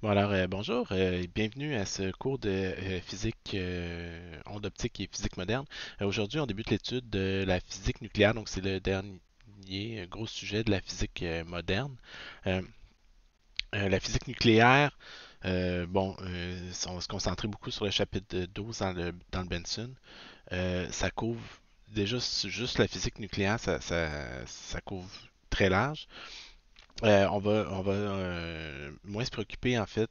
Bon alors, bonjour et bienvenue à ce cours de physique onde optique et physique moderne. Aujourd'hui, on débute l'étude de la physique nucléaire, donc c'est le dernier gros sujet de la physique moderne. Euh, la physique nucléaire, on va se concentrer beaucoup sur le chapitre 12 dans le Benson. Ça couvre déjà juste la physique nucléaire, ça couvre très large. On va moins se préoccuper en fait.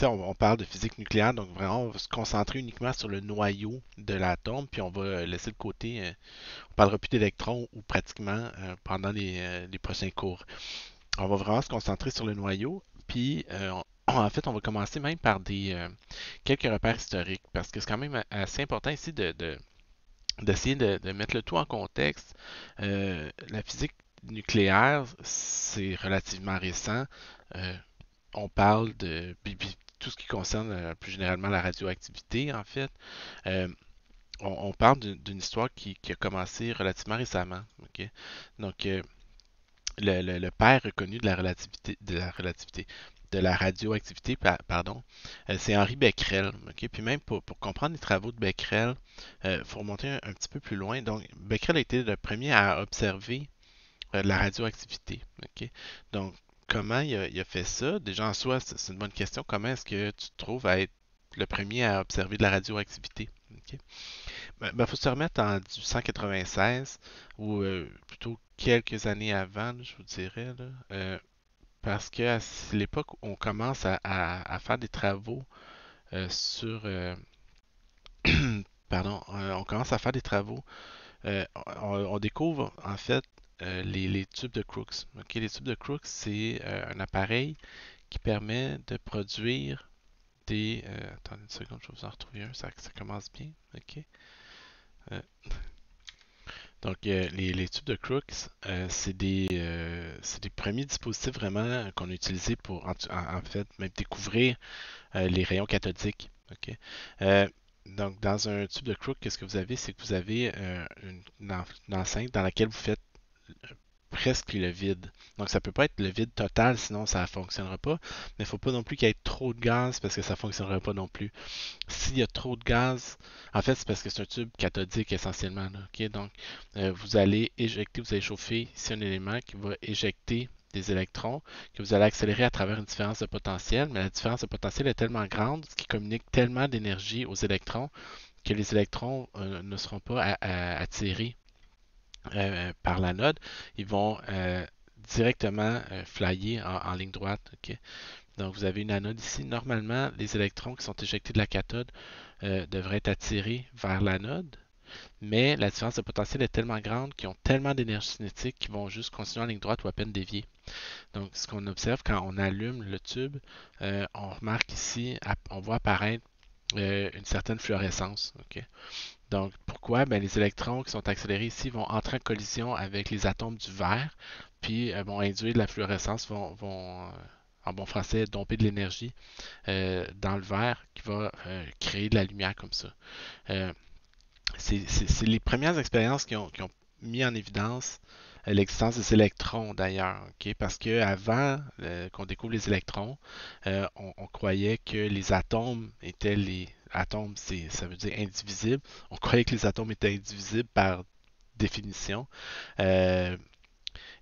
On parle de physique nucléaire, donc vraiment on va se concentrer uniquement sur le noyau de l'atome, puis on va laisser de côté, on parlera plus d'électrons ou pratiquement pendant les prochains cours. On va vraiment se concentrer sur le noyau, puis en fait on va commencer même par quelques repères historiques, parce que c'est quand même assez important ici d'essayer de mettre le tout en contexte. La physique nucléaire, c'est relativement récent. Euh, on parle de tout ce qui concerne plus généralement la radioactivité, en fait. Euh, on parle d'une histoire qui a commencé relativement récemment. Ok. Donc, le père reconnu de la radioactivité, pardon, c'est Henri Becquerel. Ok. Puis même pour comprendre les travaux de Becquerel, il faut remonter un petit peu plus loin. Donc, Becquerel a été le premier à observer de la radioactivité. Ok. Donc, comment il a fait ça? Déjà en soi, c'est une bonne question. Comment est-ce que tu te trouves à être le premier à observer de la radioactivité? Ok. Faut se remettre en 1896, ou plutôt quelques années avant, là, je vous dirais, là, parce que à l'époque, on commence à faire des travaux sur... pardon, on commence à faire des travaux. On découvre en fait les tubes de Crookes. Ok. Les tubes de Crookes, c'est un appareil qui permet de produire attendez une seconde, je vais vous en retrouver un, ça commence bien. Ok. Euh, les tubes de Crookes, c'est des premiers dispositifs vraiment qu'on a utilisés pour en fait même découvrir les rayons cathodiques. Ok. Euh, donc, dans un tube de Crookes, qu'est-ce que vous avez? C'est que vous avez une enceinte dans laquelle vous faites presque le vide. Donc ça peut pas être le vide total, sinon ça ne fonctionnera pas. Mais il ne faut pas non plus qu'il y ait trop de gaz parce que ça ne fonctionnera pas non plus. S'il y a trop de gaz, en fait c'est parce que c'est un tube cathodique essentiellement. Là, ok. Donc vous allez éjecter, vous allez chauffer ici un élément qui va éjecter des électrons que vous allez accélérer à travers une différence de potentiel, mais la différence de potentiel est tellement grande, ce qui communique tellement d'énergie aux électrons que les électrons ne seront pas attirés par l'anode, ils vont directement flyer en ligne droite. Ok. Donc vous avez une anode ici. Normalement, les électrons qui sont éjectés de la cathode devraient être attirés vers l'anode, mais la différence de potentiel est tellement grande qu'ils ont tellement d'énergie cinétique qu'ils vont juste continuer en ligne droite ou à peine dévier. Donc ce qu'on observe quand on allume le tube, on remarque ici, on voit apparaître une certaine fluorescence. Ok. Donc, pourquoi? Ben, les électrons qui sont accélérés ici vont entrer en collision avec les atomes du verre, puis vont induire de la fluorescence, en bon français, domper de l'énergie dans le verre qui va créer de la lumière comme ça. Euh, c'est les premières expériences qui ont mis en évidence l'existence des électrons d'ailleurs, ok. Parce que avant qu'on découvre les électrons, on croyait que les atomes étaient les atomes, ça veut dire indivisible. On croyait que les atomes étaient indivisibles par définition. Euh,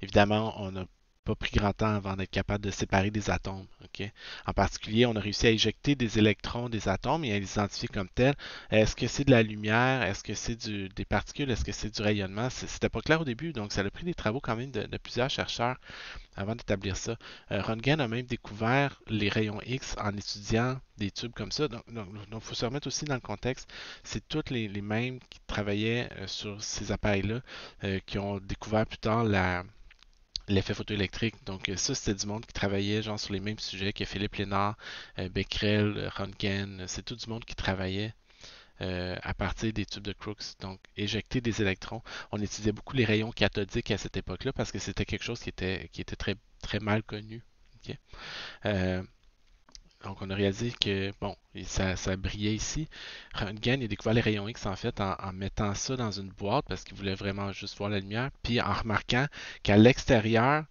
Évidemment, on n'a pas pris grand temps avant d'être capable de séparer des atomes. Ok. En particulier, on a réussi à éjecter des électrons des atomes et à les identifier comme tels. Est-ce que c'est de la lumière? Est-ce que c'est des particules? Est-ce que c'est du rayonnement? C'était pas clair au début, donc ça a pris des travaux quand même de plusieurs chercheurs avant d'établir ça. Röntgen a même découvert les rayons X en étudiant des tubes comme ça. Donc, faut se remettre aussi dans le contexte. C'est tous les mêmes qui travaillaient sur ces appareils-là qui ont découvert plus tard l'effet photoélectrique. Donc ça, c'était du monde qui travaillait genre sur les mêmes sujets que Philippe Lénard, Becquerel, Röntgen. C'est tout du monde qui travaillait à partir des tubes de Crookes. Donc éjecter des électrons. On étudiait beaucoup les rayons cathodiques à cette époque-là parce que c'était quelque chose qui était très, très mal connu. Ok. Euh, donc, on a réalisé que, bon, ça brillait ici. Röntgen a découvert les rayons X en fait en mettant ça dans une boîte parce qu'il voulait vraiment juste voir la lumière, puis en remarquant qu'à l'extérieur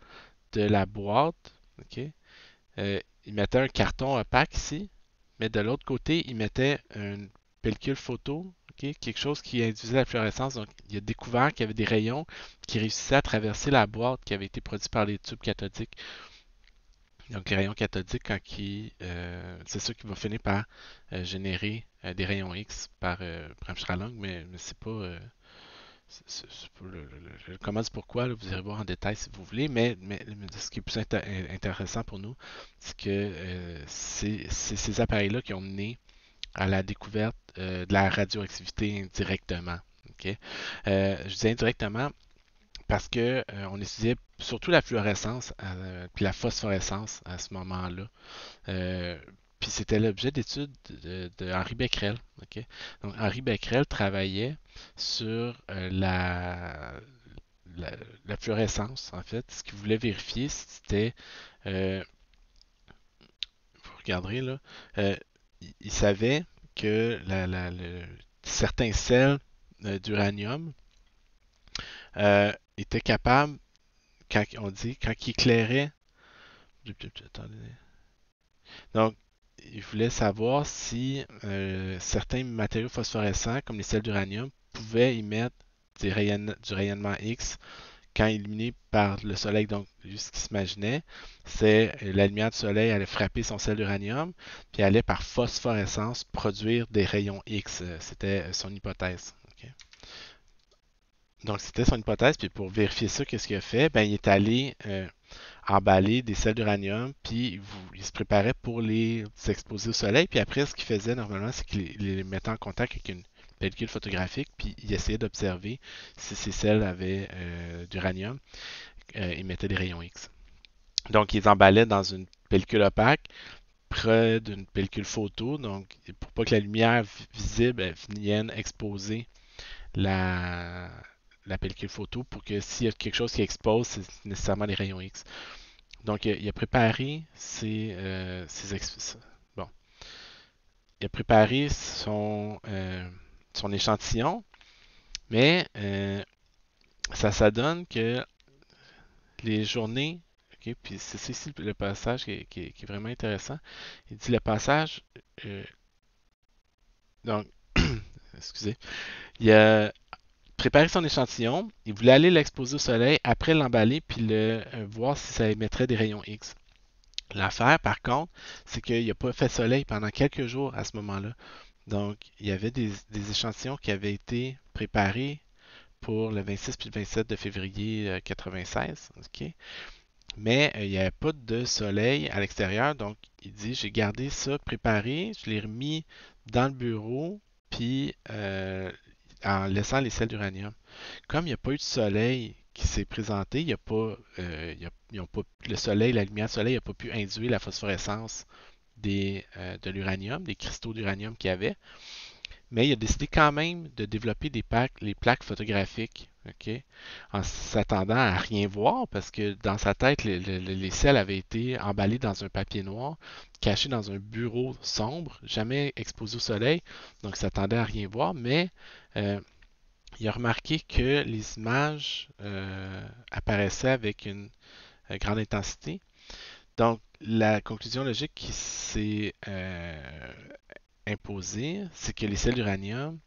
de la boîte, ok, il mettait un carton opaque ici, mais de l'autre côté, il mettait une pellicule photo, ok, quelque chose qui induisait la fluorescence. Donc, il a découvert qu'il y avait des rayons qui réussissaient à traverser la boîte qui avait été produite par les tubes cathodiques. Donc, les rayons cathodiques, c'est ça qui va finir par générer des rayons X par Bremsstrahlung, mais c'est pas, c'est pas comment du pourquoi, là, vous irez voir en détail si vous voulez, mais ce qui est plus intéressant pour nous, c'est que c'est ces appareils-là qui ont mené à la découverte de la radioactivité indirectement. Ok. Je dis indirectement parce que on étudiait surtout la fluorescence puis la phosphorescence à ce moment-là. Euh, Puis c'était l'objet d'étude de Henri Becquerel. Ok. Donc Henri Becquerel travaillait sur la, la fluorescence, en fait. Ce qu'il voulait vérifier, c'était, euh, vous regarderez là, euh, il savait que certains sels d'uranium étaient capables, quand on dit, quand ils éclairaient, attendez. Donc, il voulait savoir si certains matériaux phosphorescents, comme les sels d'uranium, pouvaient émettre du rayonnement X quand illuminé par le soleil. Donc, lui, ce qu'il s'imaginait, c'est la lumière du soleil allait frapper son sel d'uranium, puis allait par phosphorescence produire des rayons X. C'était son hypothèse. Ok. Donc, c'était son hypothèse, puis pour vérifier ça, qu'est-ce qu'il a fait? Ben, il est allé emballer des sels d'uranium, puis il se préparait pour les exposer au soleil. Puis après, ce qu'il faisait normalement, c'est qu'il les mettait en contact avec une pellicule photographique, puis il essayait d'observer si ces sels avaient d'uranium et mettaient des rayons X. Donc, ils emballaient dans une pellicule opaque, près d'une pellicule photo, donc pour pas que la lumière visible vienne exposer la, la pellicule photo, pour que s'il y a quelque chose qui expose, c'est nécessairement les rayons X. Donc, il a préparé bon, il a préparé son échantillon, mais ça donne que les journées, ok, puis c'est ici le passage qui est vraiment intéressant. Il dit le passage, euh, donc, excusez, il a préparé son échantillon, il voulait aller l'exposer au soleil, après l'emballer, puis voir si ça émettrait des rayons X. L'affaire, par contre, c'est qu'il n'y a pas fait soleil pendant quelques jours à ce moment-là. Donc, il y avait des échantillons qui avaient été préparés pour le 26 puis le 27 de février 96. OK? Mais il n'y avait pas de soleil à l'extérieur. Donc, il dit, j'ai gardé ça préparé, je l'ai remis dans le bureau, puis en laissant les sels d'uranium. Comme il n'y a pas eu de soleil qui s'est présenté, il y a pas, ils ont pas, le soleil, la lumière du soleil n'a pas pu induire la phosphorescence de l'uranium, des cristaux d'uranium qu'il y avait. Mais il a décidé quand même de développer les plaques photographiques, ok, en s'attendant à rien voir parce que dans sa tête, les sels avaient été emballés dans un papier noir, cachés dans un bureau sombre, jamais exposés au soleil, donc il s'attendait à rien voir, mais il a remarqué que les images apparaissaient avec une grande intensité. Donc, la conclusion logique qui s'est imposée, c'est que les sels d'uranium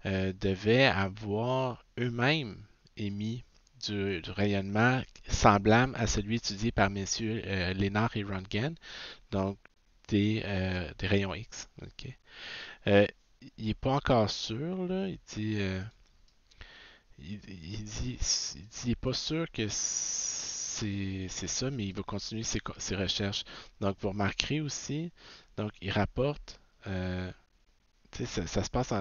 devaient avoir eux-mêmes émis du rayonnement semblable à celui étudié par messieurs Lénard et Röntgen, donc des rayons X. Ok. Euh, il n'est pas encore sûr, là. Il n'est pas sûr que c'est ça, mais il va continuer ses recherches. Donc, vous remarquerez aussi, donc, il rapporte, tu sais, ça se passe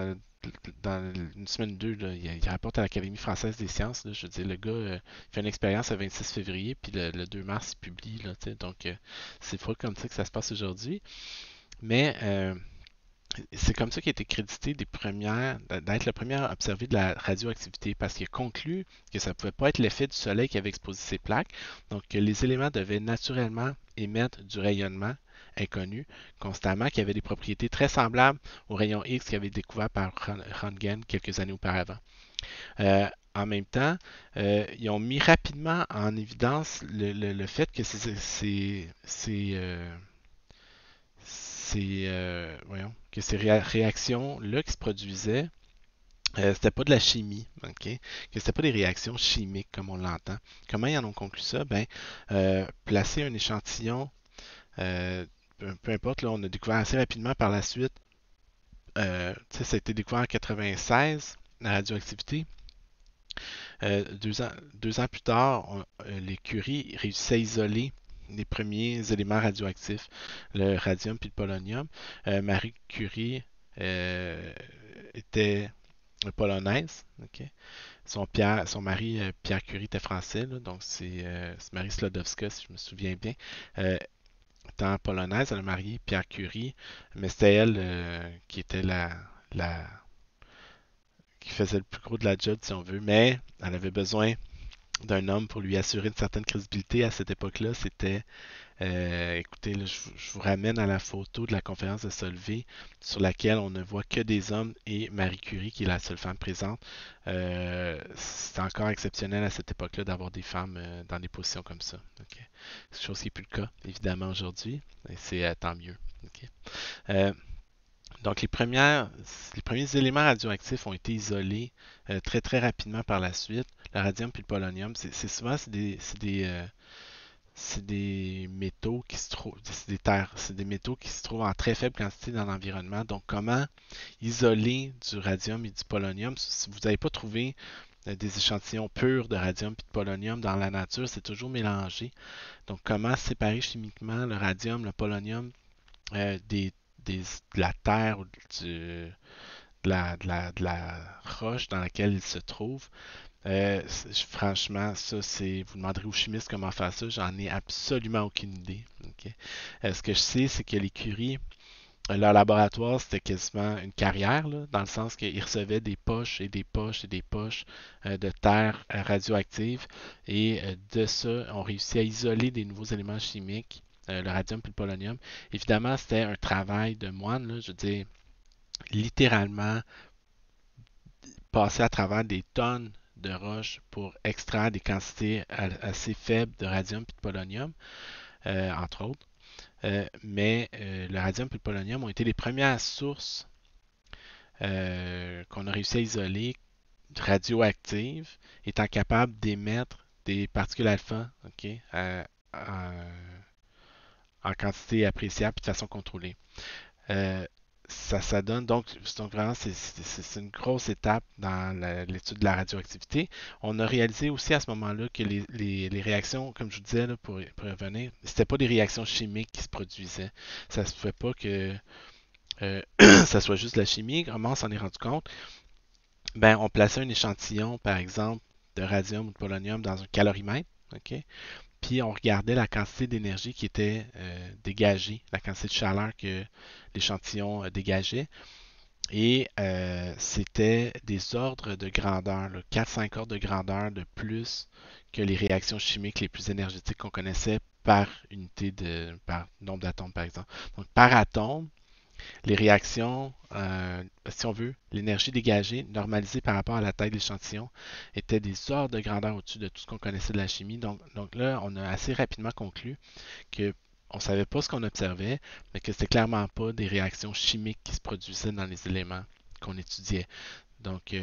dans une semaine ou deux, là, il rapporte à l'Académie française des sciences. Là, je veux dire, le gars fait une expérience le 26 février, puis le 2 mars, il publie. Là, tu sais, donc, c'est pas comme ça que ça se passe aujourd'hui. Mais c'est comme ça qu'il a été crédité d'être le premier à observer de la radioactivité parce qu'il a conclu que ça ne pouvait pas être l'effet du soleil qui avait exposé ces plaques, donc que les éléments devaient naturellement émettre du rayonnement inconnu constamment qui avait des propriétés très semblables aux rayons X qui avaient découvert par Röntgen quelques années auparavant. En même temps, ils ont mis rapidement en évidence le fait que que ces réactions-là qui se produisaient, c'était pas de la chimie, ok? Que c'était pas des réactions chimiques comme on l'entend. Comment ils en ont conclu ça? Ben, placer un échantillon, euh, peu importe, là, on a découvert assez rapidement par la suite, ça a été découvert en 96, la radioactivité. 2 ans plus tard, les Curie réussissaient à isoler les premiers éléments radioactifs, le radium puis le polonium. Marie Curie était polonaise. Ok. Son mari, Pierre Curie, était français, là, donc c'est Marie Sklodowska, si je me souviens bien. Euh, Étant polonaise, elle a marié Pierre Curie, mais c'était elle qui était la, qui faisait le plus gros de la job, si on veut, mais elle avait besoin d'un homme pour lui assurer une certaine crédibilité à cette époque-là. C'était, écoutez, là, je vous ramène à la photo de la conférence de Solvay sur laquelle on ne voit que des hommes et Marie Curie, qui est la seule femme présente. C'est encore exceptionnel à cette époque-là d'avoir des femmes dans des positions comme ça. Ok. C'est chose qui n'est plus le cas, évidemment, aujourd'hui, et c'est tant mieux. Ok. Euh, donc, les premiers éléments radioactifs ont été isolés très très rapidement par la suite. Le radium puis le polonium, souvent c'est des métaux qui se trouvent, c'est des terres, c'est des métaux qui se trouvent en très faible quantité dans l'environnement. Donc, comment isoler du radium et du polonium si vous n'avez pas trouvé des échantillons purs de radium et de polonium dans la nature, c'est toujours mélangé. Donc, comment séparer chimiquement le radium, le polonium de la terre ou de la roche dans laquelle il se trouve. Franchement, ça, vous demanderez aux chimistes comment faire ça, j'en ai absolument aucune idée. Ok. Ce que je sais, c'est que les Curie, leur laboratoire, c'était quasiment une carrière, là, dans le sens qu'ils recevaient des poches et des poches et des poches de terre radioactive. Et de ça, on réussit à isoler des nouveaux éléments chimiques, le radium et le polonium. Évidemment, c'était un travail de moine, là, je veux dire, littéralement passer à travers des tonnes de roches pour extraire des quantités assez faibles de radium et de polonium, entre autres. Mais le radium et le polonium ont été les premières sources qu'on a réussi à isoler radioactives, étant capables d'émettre des particules alpha, ok, en, en quantité appréciable et de façon contrôlée. Euh, ça donne donc vraiment, c'est une grosse étape dans l'étude de la radioactivité. On a réalisé aussi à ce moment-là que les réactions, comme je vous disais, là, pour revenir, c'était pas des réactions chimiques qui se produisaient. Ça se pouvait pas que euh, ça soit juste de la chimie. Comment on s'en est rendu compte? Ben, on plaçait un échantillon, par exemple, de radium ou de polonium dans un calorimètre, ok? Puis on regardait la quantité d'énergie qui était dégagée, la quantité de chaleur que l'échantillon dégageait. Et c'était des ordres de grandeur, 4-5 ordres de grandeur de plus que les réactions chimiques les plus énergétiques qu'on connaissait par par nombre d'atomes, par exemple. Donc, par atome, les réactions, si on veut, l'énergie dégagée, normalisée par rapport à la taille de l'échantillon, était des ordres de grandeur au-dessus de tout ce qu'on connaissait de la chimie. Donc là, on a assez rapidement conclu que on ne savait pas ce qu'on observait, mais que c'était clairement pas des réactions chimiques qui se produisaient dans les éléments qu'on étudiait. Donc,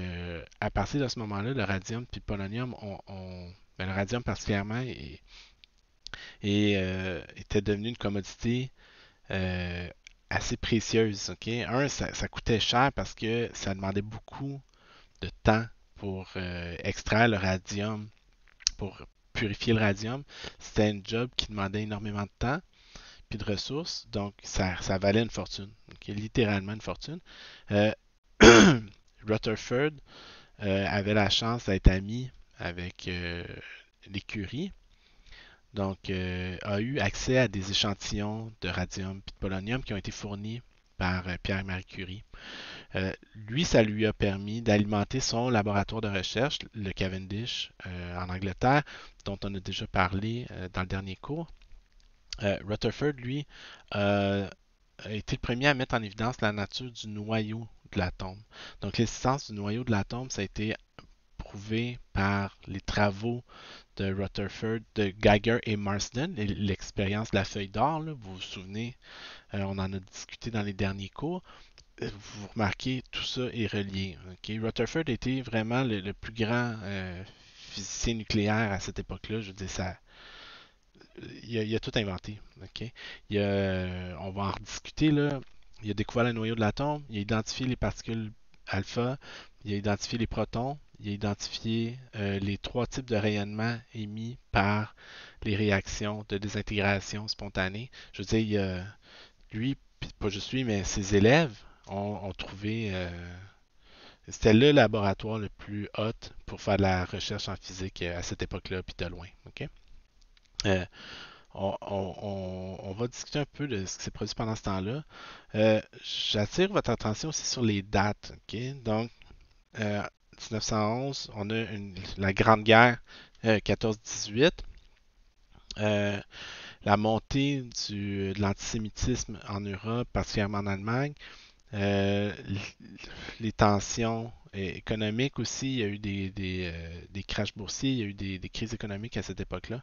à partir de ce moment-là, le radium et le polonium le radium particulièrement était devenu une commodité euh, assez précieuse. Ok. Ça coûtait cher parce que ça demandait beaucoup de temps pour extraire le radium, pour purifier le radium. C'était un job qui demandait énormément de temps puis de ressources, donc ça valait une fortune. Ok. Littéralement une fortune. Euh, Rutherford avait la chance d'être ami avec l'écurie, donc a eu accès à des échantillons de radium et de polonium qui ont été fournis par Pierre et Marie Curie. Lui, ça lui a permis d'alimenter son laboratoire de recherche, le Cavendish, en Angleterre, dont on a déjà parlé dans le dernier cours. Rutherford, lui, a été le premier à mettre en évidence la nature du noyau de l'atome. Donc, l'existence du noyau de l'atome, ça a été prouvé par les travaux de Rutherford, de Geiger et Marsden, l'expérience de la feuille d'or, là, vous vous souvenez, on en a discuté dans les derniers cours. Vous remarquez, tout ça est relié. Okay? Rutherford était vraiment le plus grand physicien nucléaire à cette époque-là. Je veux dire, ça, il a tout inventé. Okay? On va en rediscuter là. Il a découvert le noyau de l'atome, il a identifié les particules alpha, il a identifié les protons, il a identifié les trois types de rayonnement émis par les réactions de désintégration spontanée. Je veux dire, lui, puis pas juste lui, mais ses élèves ont trouvé. C'était le laboratoire le plus hot pour faire de la recherche en physique à cette époque-là, puis de loin. OK? Euh, on va discuter un peu de ce qui s'est produit pendant ce temps-là. J'attire votre attention aussi sur les dates. OK? Donc, 1911, on a la Grande Guerre 14-18. La montée de l'antisémitisme en Europe, particulièrement en Allemagne. Euh, les tensions économiques aussi, il y a eu des crashs boursiers, il y a eu des crises économiques à cette époque-là.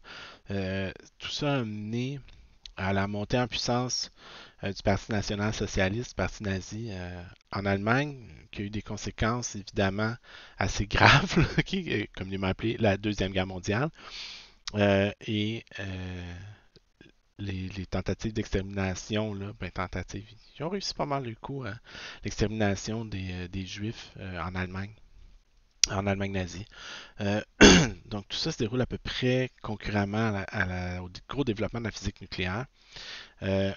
Tout ça a mené à la montée en puissance du Parti national-socialiste, du Parti nazi en Allemagne, qui a eu des conséquences évidemment assez graves, comme il m'a appelé la Deuxième Guerre mondiale. Et les tentatives d'extermination, là, ben, tentatives, ils ont réussi pas mal le coup à l'extermination des Juifs en Allemagne nazie. Euh, donc tout ça se déroule à peu près concurremment au gros développement de la physique nucléaire. Euh,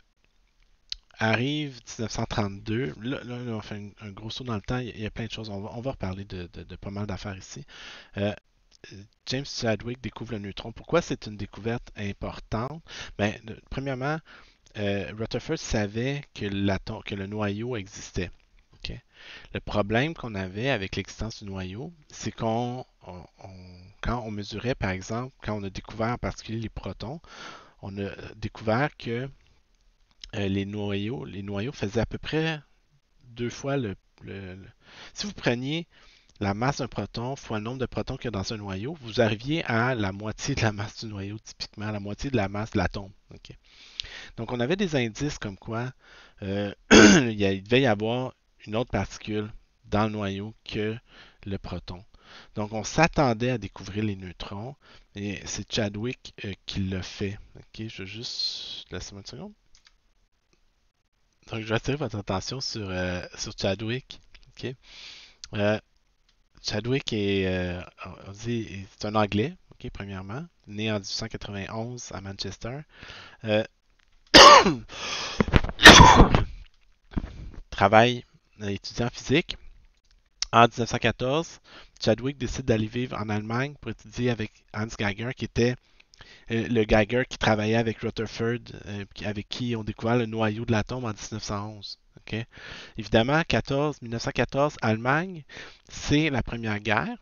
Arrive 1932, là, on fait un gros saut dans le temps, il y a plein de choses, on va reparler de pas mal d'affaires ici. Euh, James Chadwick découvre le neutron. Pourquoi c'est une découverte importante? Ben, premièrement, Rutherford savait que le noyau existait. Okay? Le problème qu'on avait avec l'existence du noyau, c'est quand on mesurait, par exemple, quand on a découvert en particulier les protons, on a découvert que les noyaux faisaient à peu près deux fois Si vous preniez la masse d'un proton fois le nombre de protons qu'il y a dans un noyau, vous arriviez à la moitié de la masse du noyau, typiquement, la moitié de la masse de l'atome. Okay? Donc, on avait des indices comme quoi il devait y avoir une autre particule dans le noyau que le proton. Donc, on s'attendait à découvrir les neutrons, et c'est Chadwick qui l'a fait. Ok, je vais juste. Laissez-moi une seconde. Donc, je vais attirer votre attention sur Chadwick. Ok. Euh, Chadwick on dit, c'est un Anglais, ok, premièrement, né en 1891 à Manchester. Euh, Travaille étudiant en physique. En 1914, Chadwick décide d'aller vivre en Allemagne pour étudier avec Hans Geiger, qui était le Geiger qui travaillait avec Rutherford, avec qui on découvert le noyau de l'atome en 1911. Okay? Évidemment, 1914, Allemagne, c'est la Première Guerre.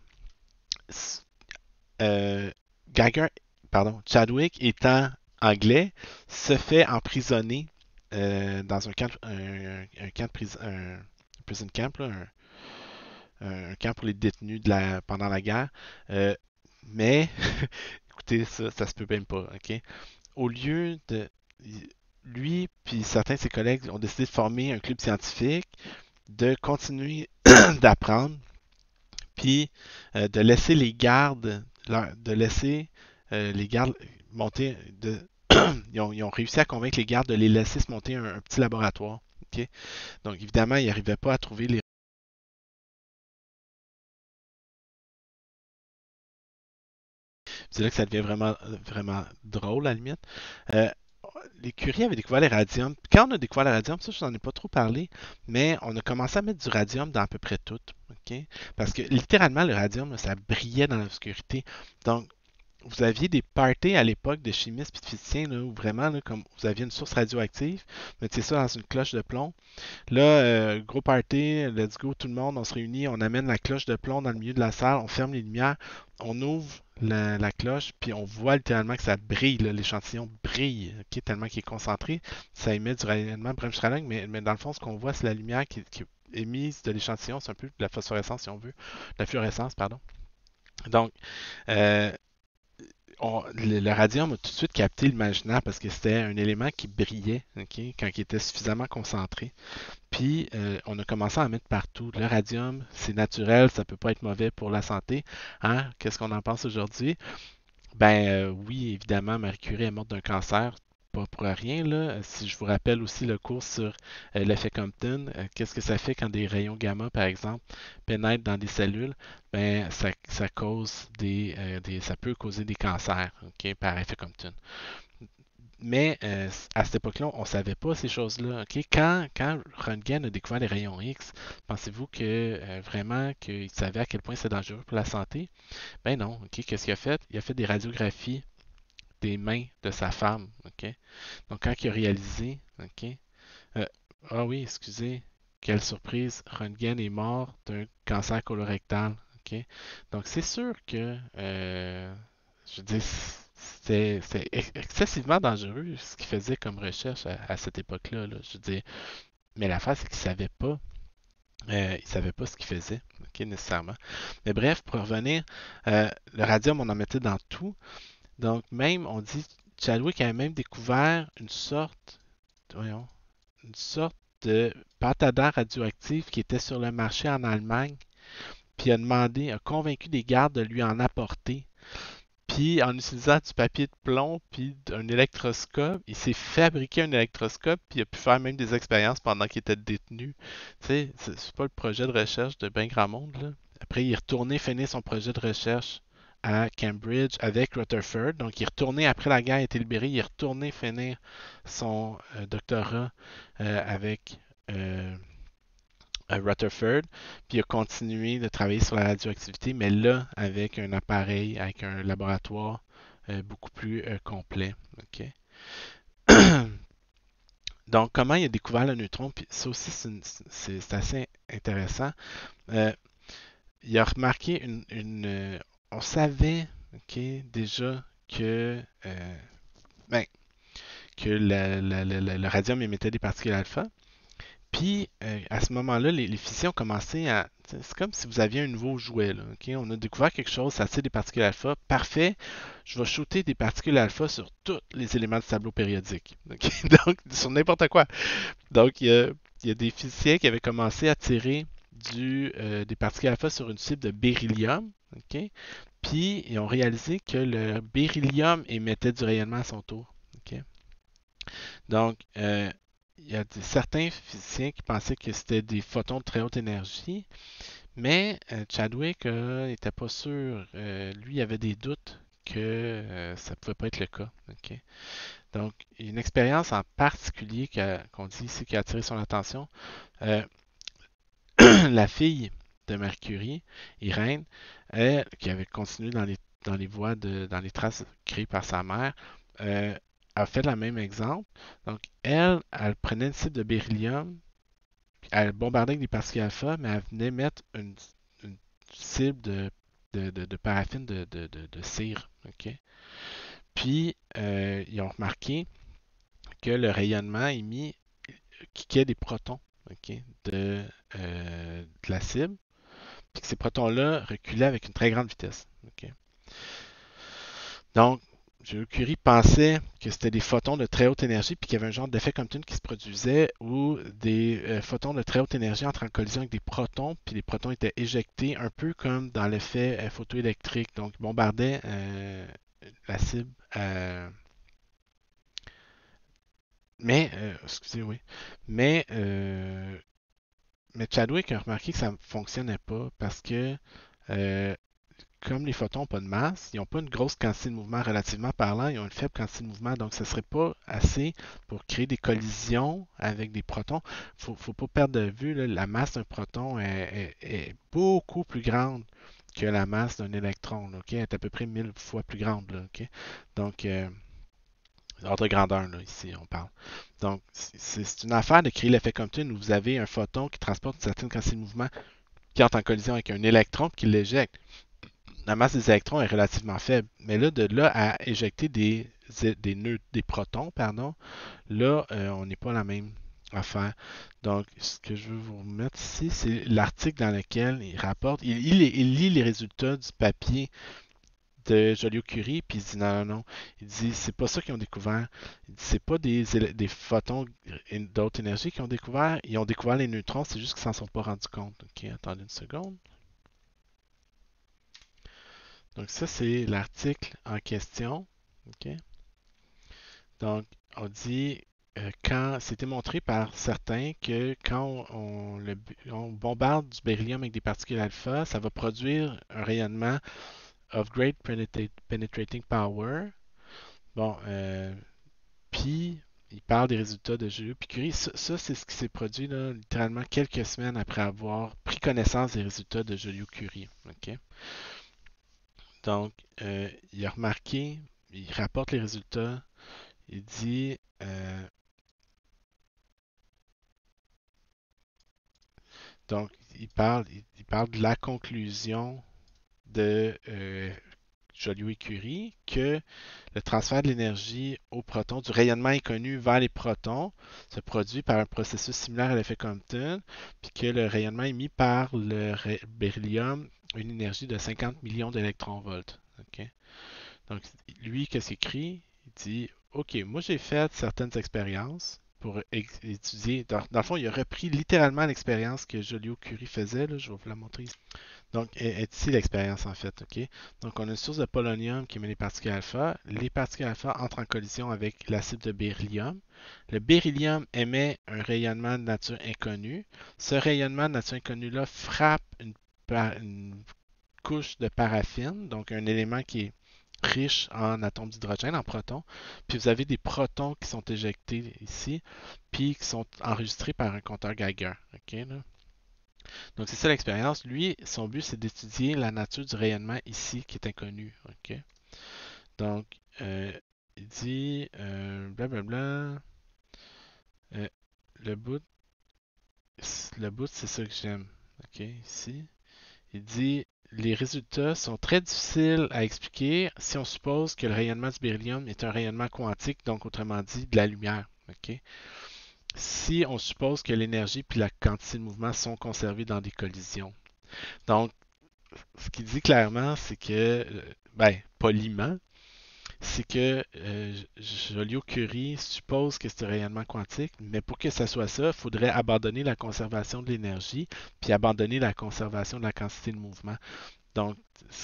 Euh, Geiger, pardon, Chadwick étant anglais, se fait emprisonner dans un camp de prison camp, là, un camp pour les détenus pendant la guerre. Mais, écoutez, ça se peut même pas, ok? Au lieu de... Lui puis certains de ses collègues ont décidé de former un club scientifique, de continuer d'apprendre, puis de laisser les gardes, de laisser les gardes monter, ils ont réussi à convaincre les gardes de les laisser se monter un petit laboratoire. Ok? Donc évidemment, ils n'arrivaient pas à trouver les. C'est là que ça devient vraiment, vraiment drôle à la limite. Euh, les Curie avaient découvert les radium. Quand on a découvert le radium, ça, je n'en ai pas trop parlé, mais on a commencé à mettre du radium dans à peu près tout. Okay? Parce que littéralement, le radium, là, ça brillait dans l'obscurité. Donc, vous aviez des parties à l'époque de chimistes et de physiciens là, où vraiment, là, comme vous aviez une source radioactive, mettez ça dans une cloche de plomb. Là, gros party, let's go, tout le monde, on se réunit, on amène la cloche de plomb dans le milieu de la salle, on ferme les lumières, on ouvre la cloche, puis on voit littéralement que ça brille, l'échantillon brille, okay, tellement qu'il est concentré. Ça émet du rayonnement Bremsstrahlung, mais dans le fond, ce qu'on voit, c'est la lumière qui est émise de l'échantillon, c'est un peu de la phosphorescence, si on veut, de la fluorescence, pardon. Donc, euh, le radium a tout de suite capté l'imaginaire parce que c'était un élément qui brillait, ok, quand il était suffisamment concentré. Puis, on a commencé à en mettre partout. Le radium, c'est naturel, ça peut pas être mauvais pour la santé. Hein? Qu'est-ce qu'on en pense aujourd'hui? Ben oui, évidemment, Marie Curie est morte d'un cancer, pas pour rien, là. Si je vous rappelle aussi le cours sur l'effet Compton, qu'est-ce que ça fait quand des rayons gamma, par exemple, pénètrent dans des cellules? Ben, ça cause ça peut causer des cancers, ok, par effet Compton. Mais à cette époque-là, on ne savait pas ces choses-là. Ok. Quand Röntgen a découvert les rayons X, pensez-vous que vraiment qu'il savait à quel point c'est dangereux pour la santé? Ben non. Ok. Qu'est-ce qu'il a fait? Il a fait des radiographies des mains de sa femme. Ok. Donc quand il a réalisé, ok. euh, ah oui, excusez, quelle surprise, Röntgen est mort d'un cancer colorectal. Ok. Donc c'est sûr que je veux dire, c'était excessivement dangereux ce qu'il faisait comme recherche à cette époque-là. Là. Je veux dire, mais l'affaire, c'est qu'il savait pas. Il savait pas ce qu'il faisait, ok, nécessairement. Mais bref, pour revenir, le radium, on en mettait dans tout. Donc, même, on dit, Chadwick avait même découvert voyons, une sorte de pâte à dents radioactive qui était sur le marché en Allemagne. Puis il a convaincu des gardes de lui en apporter. Puis en utilisant du papier de plomb puis un électroscope, il s'est fabriqué un électroscope puis il a pu faire même des expériences pendant qu'il était détenu. Tu sais, c'est pas le projet de recherche de bien grand monde, là. Après, il est retourné finir son projet de recherche à Cambridge avec Rutherford. Donc, il est retourné après la guerre a été libéré, il est retourné finir son doctorat avec à Rutherford, puis il a continué de travailler sur la radioactivité, mais là, avec un appareil, avec un laboratoire beaucoup plus complet. OK? Donc, comment il a découvert le neutron? Puis ça aussi, c'est assez intéressant. Euh, il a remarqué on savait, OK, déjà ben, que le radium émettait des particules alpha. Puis, à ce moment-là, les physiciens ont commencé à. C'est comme si vous aviez un nouveau jouet. Là, ok? On a découvert quelque chose, ça tire des particules alpha. Parfait. Je vais shooter des particules alpha sur tous les éléments du tableau périodique. Ok. Donc, sur n'importe quoi. Donc, il y a des physiciens qui avaient commencé à tirer des particules alpha sur une cible de beryllium. Ok. Puis, ils ont réalisé que le beryllium émettait du rayonnement à son tour. Ok. Donc, il y a certains physiciens qui pensaient que c'était des photons de très haute énergie, mais Chadwick n'était pas sûr. Lui, il avait des doutes que ça ne pouvait pas être le cas. Ok. Donc, une expérience en particulier qu'on dit ici qui a attiré son attention, euh, la fille de Mercury, Irène, elle, qui avait continué dans les voies dans les traces créées par sa mère, euh, a fait le même exemple. Donc, elle prenait une cible de beryllium, elle bombardait avec des particules alpha, mais elle venait mettre une cible de paraffine de cire. OK? Puis, ils ont remarqué que le rayonnement émis kickait des protons, OK, de la cible, puis que ces protons-là reculaient avec une très grande vitesse. OK? Donc, Curie pensait que c'était des photons de très haute énergie, puis qu'il y avait un genre d'effet Compton qui se produisait où des photons de très haute énergie entrent en collision avec des protons, puis les protons étaient éjectés, un peu comme dans l'effet photoélectrique. Donc, ils bombardaient la cible. Excusez, oui. Mais, euh, mais Chadwick a remarqué que ça ne fonctionnait pas parce que euh, comme les photons n'ont pas de masse, ils n'ont pas une grosse quantité de mouvement relativement parlant, ils ont une faible quantité de mouvement, donc ce ne serait pas assez pour créer des collisions avec des protons. Il ne faut pas perdre de vue, là, la masse d'un proton est beaucoup plus grande que la masse d'un électron. Là, ok? Elle est à peu près 1000 fois plus grande. Là, ok? Donc, ordre de grandeur, là, ici, on parle. Donc, c'est une affaire de créer l'effet Compton où vous avez un photon qui transporte une certaine quantité de mouvement qui entre en collision avec un électron qui l'éjecte. La masse des électrons est relativement faible. Mais là, de là à éjecter des protons, pardon, là, on n'est pas la même affaire. Donc, ce que je veux vous mettre ici, c'est l'article dans lequel il rapporte, il lit les résultats du papier de Joliot-Curie, puis il dit non, non, non. Il dit c'est pas ça qu'ils ont découvert. Il dit c'est pas des photons d'autres énergies qu'ils ont découvert. Ils ont découvert les neutrons, c'est juste qu'ils s'en sont pas rendus compte. Ok, attendez une seconde. Donc ça, c'est l'article en question. Ok. Donc, on dit quand c'était montré par certains que quand on bombarde du beryllium avec des particules alpha, ça va produire un rayonnement of great penetrating power. Bon, puis il parle des résultats de Joliot puis Curie. Ça, c'est ce qui s'est produit là, littéralement quelques semaines après avoir pris connaissance des résultats de Joliot-Curie. OK? Donc, il a remarqué, il rapporte les résultats, il dit donc il parle de la conclusion de Joliot et Curie que le transfert de l'énergie aux protons, du rayonnement inconnu vers les protons, se produit par un processus similaire à l'effet Compton, puis que le rayonnement émis par le beryllium a une énergie de 50 millions d'électronvolts. OK? Donc, lui, qu'est-ce qu'il écrit? Il dit, OK, moi j'ai fait certaines expériences pour étudier. Dans le fond, il a repris littéralement l'expérience que Joliot-Curie faisait. Là, je vais vous la montrer ici. Donc, est ici l'expérience en fait, OK? Donc, on a une source de polonium qui émet les particules alpha. Les particules alpha entrent en collision avec l'acide de beryllium. Le beryllium émet un rayonnement de nature inconnue. Ce rayonnement de nature inconnue-là frappe une couche de paraffine, donc un élément qui est riche en atomes d'hydrogène, en protons. Puis vous avez des protons qui sont éjectés ici, puis qui sont enregistrés par un compteur Geiger. OK, là? Donc, c'est ça l'expérience. Lui, son but, c'est d'étudier la nature du rayonnement ici qui est inconnu. OK? Donc, il dit blablabla. euh, le bout, le bout, c'est ça que j'aime. OK? Ici. Il dit les résultats sont très difficiles à expliquer si on suppose que le rayonnement du beryllium est un rayonnement quantique, donc autrement dit de la lumière. OK? Si on suppose que l'énergie puis la quantité de mouvement sont conservées dans des collisions. Donc, ce qu'il dit clairement, c'est que, ben, poliment, c'est que Joliot-Curie suppose que c'est un rayonnement quantique, mais pour que ça soit ça, il faudrait abandonner la conservation de l'énergie, puis abandonner la conservation de la quantité de mouvement. Donc,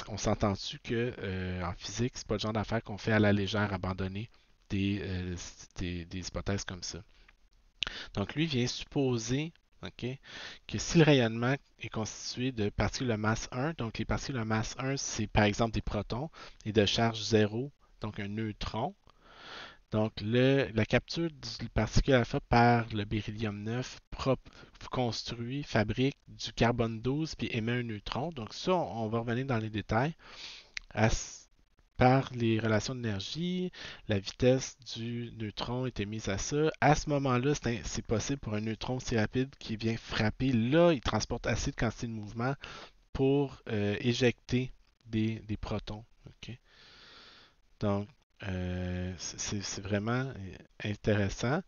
on s'entend-tu que en physique, c'est pas le genre d'affaire qu'on fait à la légère, abandonner des hypothèses comme ça. Donc, lui vient supposer ok, que si le rayonnement est constitué de particules de masse 1, donc les particules de masse 1, c'est par exemple des protons, et de charge 0, donc un neutron. Donc, la capture du particule alpha par le beryllium 9 construit, fabrique du carbone 12 puis émet un neutron. Donc, ça, on va revenir dans les détails. À par les relations d'énergie, la vitesse du neutron est émise à ça. À ce moment-là, c'est possible pour un neutron si rapide qui vient frapper. Là, il transporte assez de quantité de mouvement pour éjecter des protons. OK? Donc, c'est vraiment intéressant.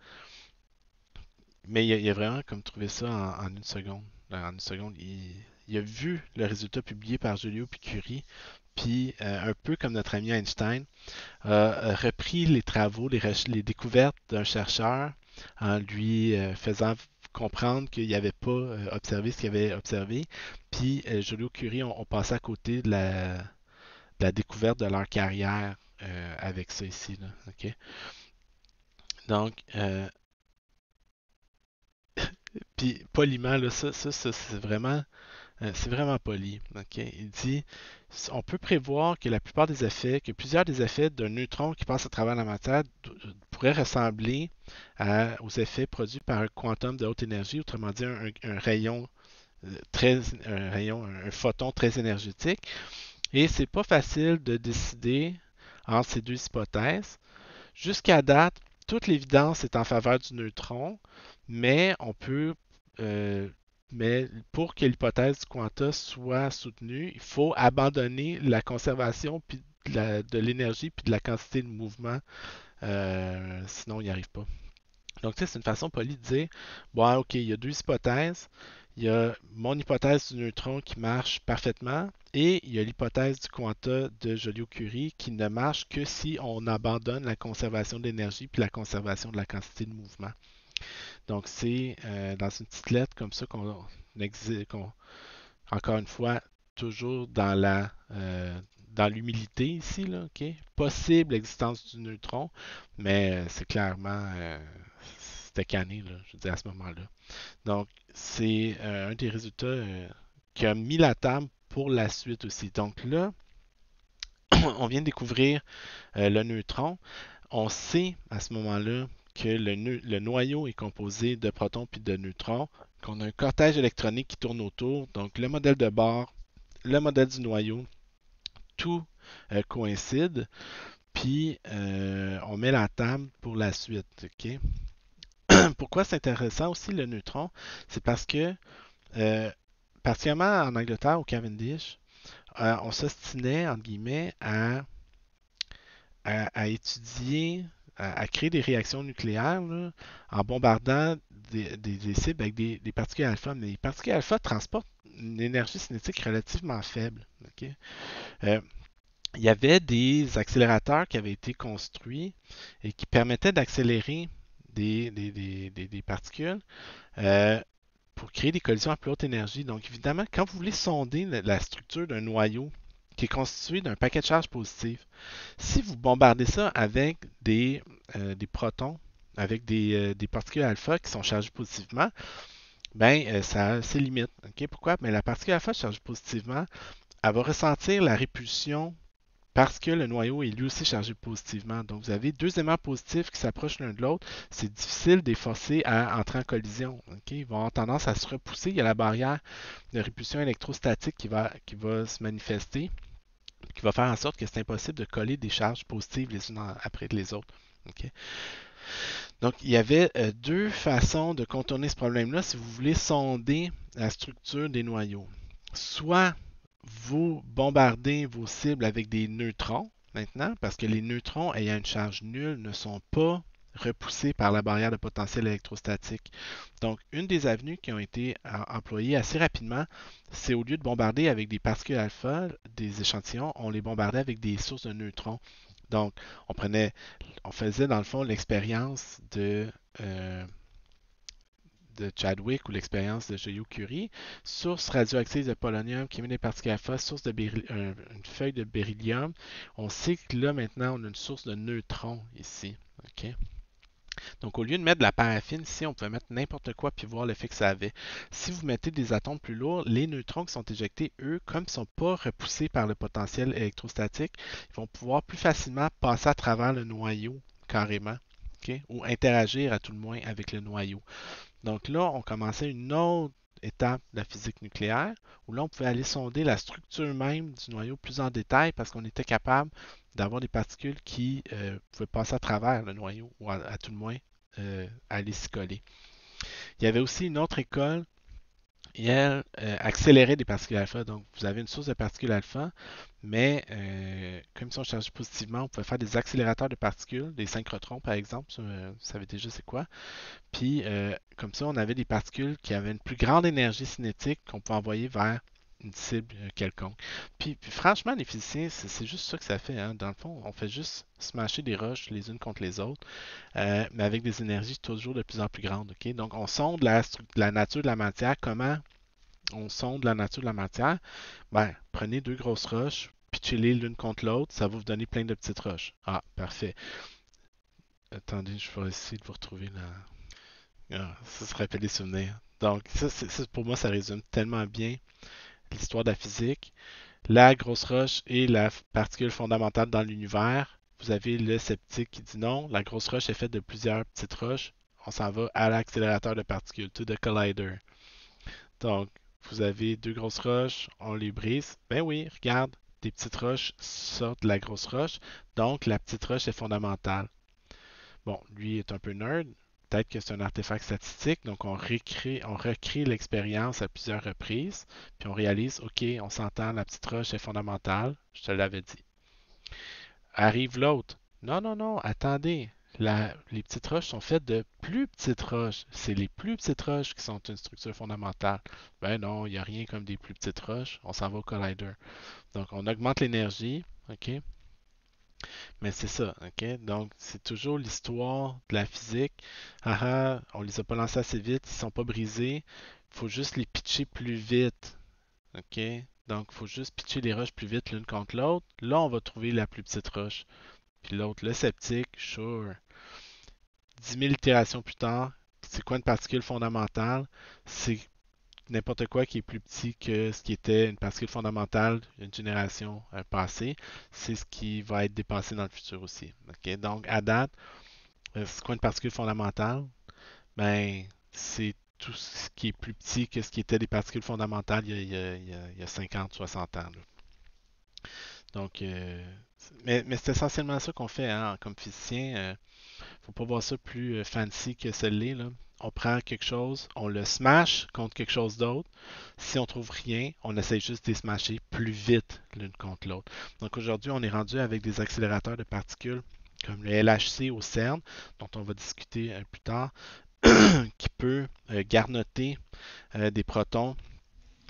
Mais il a vraiment comme trouvé ça en une seconde. En une seconde, il a vu le résultat publié par Joliot puis Curie, puis un peu comme notre ami Einstein, a repris les travaux, les découvertes d'un chercheur en lui faisant comprendre qu'il n'avait pas observé ce qu'il avait observé. Puis Joliot-Curie ont passé à côté de la découverte de leur carrière avec ça ici. Là, ok? Donc, puis poliment, là, ça, c'est vraiment poli. Ok? Il dit, on peut prévoir que la plupart des effets, que plusieurs des effets d'un neutron qui passe à travers la matière pourraient ressembler aux effets produits par un quantum de haute énergie, autrement dit un rayon un photon très énergétique. Et c'est pas facile de décider entre ces deux hypothèses. Jusqu'à date, toute l'évidence est en faveur du neutron, mais on peut mais pour que l'hypothèse du quanta soit soutenue, il faut abandonner la conservation puis de l'énergie puis de la quantité de mouvement, sinon il n'y arrive pas. Donc, tu sais, c'est une façon polie de dire, bon, ok, il y a deux hypothèses, il y a mon hypothèse du neutron qui marche parfaitement et il y a l'hypothèse du quanta de Joliot-Curie qui ne marche que si on abandonne la conservation de l'énergie puis la conservation de la quantité de mouvement. Donc, c'est dans une petite lettre comme ça qu'on encore une fois, toujours dans l'humilité ici, là, OK? Possible existence du neutron, mais c'est clairement c'était canné, là, je veux dire, à ce moment-là. Donc, c'est un des résultats qui a mis la table pour la suite aussi. Donc là, on vient de découvrir le neutron. On sait à ce moment-là que le noyau est composé de protons puis de neutrons, qu'on a un cortège électronique qui tourne autour. Donc, le modèle de bord, le modèle du noyau, tout coïncide. Puis, on met la table pour la suite. OK? Pourquoi c'est intéressant aussi le neutron? C'est parce que, euh, particulièrement en Angleterre, au Cavendish, on s'ostinait, entre guillemets, à étudier, à créer des réactions nucléaires là, en bombardant des cibles avec des particules alpha. Mais les particules alpha transportent une énergie cinétique relativement faible. OK? Euh, il y avait des accélérateurs qui avaient été construits et qui permettaient d'accélérer des particules euh, pour créer des collisions à plus haute énergie. Donc, évidemment, quand vous voulez sonder la structure d'un noyau qui est constitué d'un paquet de charges positives, si vous bombardez ça avec des protons, avec des particules alpha qui sont chargées positivement, ben ça a ses limites. OK? Pourquoi? Mais la particule alpha chargée positivement, elle va ressentir la répulsion parce que le noyau est lui aussi chargé positivement. Donc, vous avez deux aimants positifs qui s'approchent l'un de l'autre. C'est difficile de les forcer à entrer en collision. OK? Ils vont avoir tendance à se repousser. Il y a la barrière de répulsion électrostatique qui va se manifester, qui va faire en sorte que c'est impossible de coller des charges positives les unes après les autres. OK? Donc, il y avait deux façons de contourner ce problème-là si vous voulez sonder la structure des noyaux. Soit vous bombardez vos cibles avec des neutrons maintenant, parce que les neutrons ayant une charge nulle ne sont pas repoussés par la barrière de potentiel électrostatique. Donc, une des avenues qui ont été employées assez rapidement, c'est au lieu de bombarder avec des particules alpha, des échantillons, on les bombardait avec des sources de neutrons. Donc, on faisait dans le fond l'expérience de Chadwick ou l'expérience de Joliot-Curie, source radioactive de polonium qui émet des particules alpha, source de une feuille de beryllium. On sait que là, maintenant, on a une source de neutrons ici. OK? Donc, au lieu de mettre de la paraffine ici, on pouvait mettre n'importe quoi puis voir l'effet que ça avait. Si vous mettez des atomes plus lourds, les neutrons qui sont éjectés, eux, comme ils ne sont pas repoussés par le potentiel électrostatique, ils vont pouvoir plus facilement passer à travers le noyau carrément. OK? Ou interagir à tout le moins avec le noyau. Donc là, on commençait une autre étape de la physique nucléaire, où là, on pouvait aller sonder la structure même du noyau plus en détail parce qu'on était capable d'avoir des particules qui pouvaient passer à travers le noyau, ou à tout le moins aller s'y coller. Il y avait aussi une autre école et elle accélérait des particules alpha. Donc, vous avez une source de particules alpha, mais comme ils sont chargés positivement, on pouvait faire des accélérateurs de particules, des synchrotrons par exemple, vous savez déjà c'est quoi. Puis, comme ça, on avait des particules qui avaient une plus grande énergie cinétique qu'on pouvait envoyer vers une cible quelconque. Puis franchement, les physiciens, c'est juste ça que ça fait. Hein. Dans le fond, on fait juste smasher des roches les unes contre les autres, mais avec des énergies toujours de plus en plus grandes. OK? Donc, on sonde la nature de la matière. Comment on sonde la nature de la matière? Ben, prenez deux grosses roches, pitchez-les l'une contre l'autre, ça va vous donner plein de petites roches. Ah, parfait. Attendez, je vais essayer de vous retrouver ça se rappelle des souvenirs. Donc, pour moi, ça résume tellement bien l'histoire de la physique. La grosse roche est la particule fondamentale dans l'univers. Vous avez le sceptique qui dit non, la grosse roche est faite de plusieurs petites roches. On s'en va à l'accélérateur de particules, to the collider. Donc, vous avez deux grosses roches, on les brise. Ben oui, regarde, des petites roches sortent de la grosse roche. Donc, la petite roche est fondamentale. Bon, lui est un peu nerd. Peut-être que c'est un artefact statistique, donc on recrée l'expérience à plusieurs reprises, puis on réalise, OK, on s'entend, la petite roche est fondamentale, je te l'avais dit. Arrive l'autre. Non, non, non, attendez. les petites roches sont faites de plus petites roches. C'est les plus petites roches qui sont une structure fondamentale. Ben non, il n'y a rien comme des plus petites roches. On s'en va au collider. Donc, on augmente l'énergie, OK? Mais c'est ça, OK? Donc, c'est toujours l'histoire de la physique. Ah ah, on les a pas lancés assez vite, ils sont pas brisés. Il faut juste les pitcher plus vite, OK? Donc, il faut juste pitcher les roches plus vite l'une contre l'autre. Là, on va trouver la plus petite roche. Puis l'autre, le sceptique, sure. 10 000 itérations plus tard, c'est quoi une particule fondamentale? C'est n'importe quoi qui est plus petit que ce qui était une particule fondamentale une génération passée. C'est ce qui va être dépassé dans le futur aussi. OK? Donc, à date, c'est quoi une particule fondamentale? Ben, c'est tout ce qui est plus petit que ce qui était des particules fondamentales il y a 50, 60 ans. Là. Donc, mais c'est essentiellement ça qu'on fait hein, comme physicien. Faut pas voir ça plus fancy que celle là. On prend quelque chose, on le smash contre quelque chose d'autre. Si on trouve rien, on essaie juste de les smasher plus vite l'une contre l'autre. Donc aujourd'hui, on est rendu avec des accélérateurs de particules comme le LHC au CERN, dont on va discuter plus tard, qui peut garnoter des protons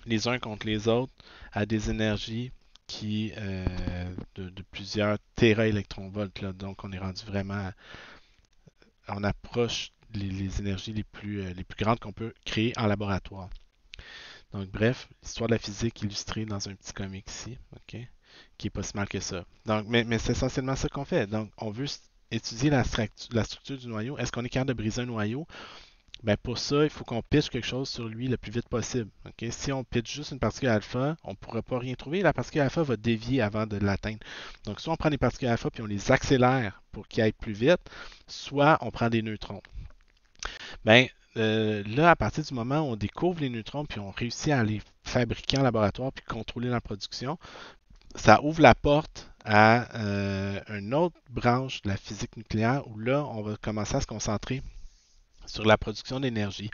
les uns contre les autres à des énergies qui de plusieurs téraélectronvolts. Là. Donc on est rendu vraiment on approche les énergies les plus grandes qu'on peut créer en laboratoire. Donc, bref, l'histoire de la physique illustrée dans un petit comic ici, OK, qui est pas si mal que ça. Donc, mais c'est essentiellement ça qu'on fait. Donc, on veut étudier la structure du noyau. Est-ce qu'on est capable de briser un noyau? Ben pour ça, il faut qu'on pitche quelque chose sur lui le plus vite possible. OK? Si on pitche juste une particule alpha, on ne pourra pas rien trouver. La particule alpha va dévier avant de l'atteindre. Donc, soit on prend des particules alpha puis on les accélère pour qu'ils aillent plus vite, soit on prend des neutrons. Ben, là, à partir du moment où on découvre les neutrons puis on réussit à les fabriquer en laboratoire puis contrôler la production, ça ouvre la porte à une autre branche de la physique nucléaire où là, on va commencer à se concentrer sur la production d'énergie.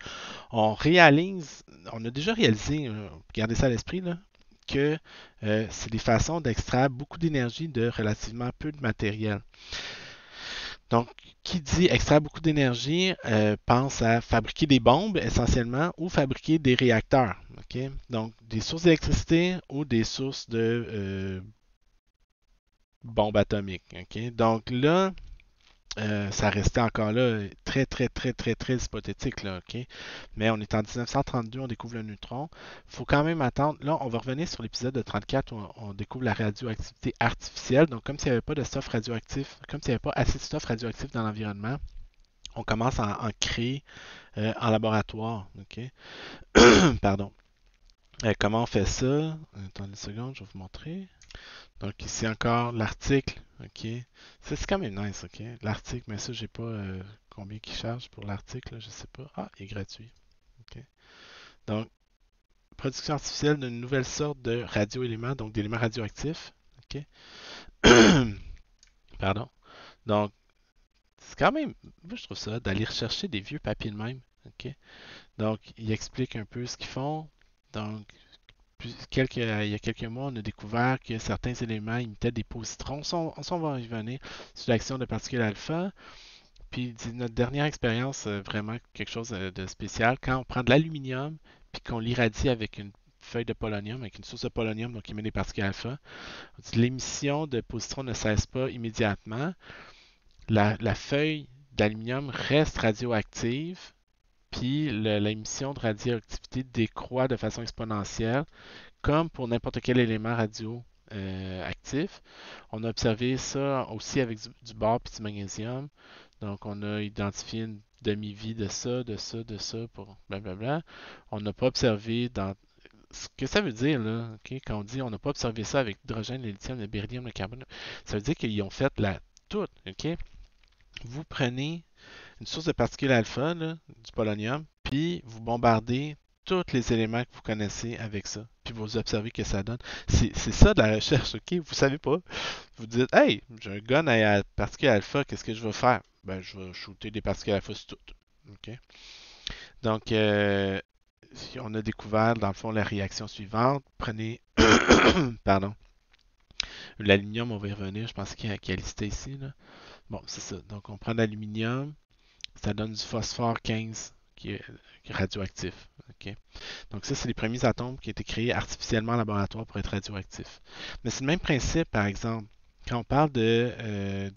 On réalise, on a déjà réalisé, gardez ça à l'esprit, là, que c'est des façons d'extraire beaucoup d'énergie de relativement peu de matériel. Donc, qui dit extraire beaucoup d'énergie pense à fabriquer des bombes essentiellement ou fabriquer des réacteurs. Okay? Donc, des sources d'électricité ou des sources de bombes atomiques. Okay? Donc là, ça restait encore là très, très, très, très, très hypothétique, là, OK? Mais on est en 1932, on découvre le neutron. Il faut quand même attendre. Là, on va revenir sur l'épisode de 34 où on découvre la radioactivité artificielle. Donc, comme s'il n'y avait pas de stuff radioactif, comme s'il n'y avait pas assez de stuff radioactif dans l'environnement, on commence à en créer en laboratoire, OK? Pardon. Comment on fait ça? Attendez une seconde, je vais vous montrer. Donc ici encore l'article, ok. Ça c'est quand même nice, ok. L'article, mais ça j'ai pas combien il charge pour l'article, je sais pas. Ah, il est gratuit. Ok. Donc, production artificielle d'une nouvelle sorte de radioéléments, donc d'éléments radioactifs. Ok. Pardon. Donc, c'est quand même, moi je trouve ça, d'aller rechercher des vieux papiers de même. Ok. Donc, il explique un peu ce qu'ils font. Donc, il y a quelques mois, on a découvert que certains éléments imitaient des positrons. On va y revenir sur l'action de particules alpha. Puis notre dernière expérience, vraiment quelque chose de spécial, quand on prend de l'aluminium puis qu'on l'irradie avec une feuille de polonium, avec une source de polonium, donc qui émet des particules alpha, l'émission de positrons ne cesse pas immédiatement. La feuille d'aluminium reste radioactive, puis l'émission de radioactivité décroît de façon exponentielle comme pour n'importe quel élément radioactif. On a observé ça aussi avec du bore et du magnésium. Donc, on a identifié une demi-vie de ça, de ça, de ça, pour blablabla. On n'a pas observé dans... Ce que ça veut dire, là, okay, quand on dit on n'a pas observé ça avec l'hydrogène, le lithium, le béridium, le carbone, ça veut dire qu'ils ont fait la toute, ok? Vous prenez une source de particules alpha, là, du polonium, puis vous bombardez tous les éléments que vous connaissez avec ça, puis vous observez que ça donne. C'est ça de la recherche, ok? Vous savez pas. Vous dites, hey, j'ai un gun à particules alpha, qu'est-ce que je vais faire? Ben, je vais shooter des particules alpha sur toutes. Ok? Donc, on a découvert, dans le fond, la réaction suivante. Prenez, pardon, l'aluminium, on va y revenir, je pense qu'il y a listé ici, là. Bon, c'est ça. Donc, on prend de l'aluminium, ça donne du phosphore 15 qui est radioactif. OK? Donc, ça, c'est les premiers atomes qui ont été créés artificiellement en laboratoire pour être radioactifs. Mais c'est le même principe, par exemple, quand on parle de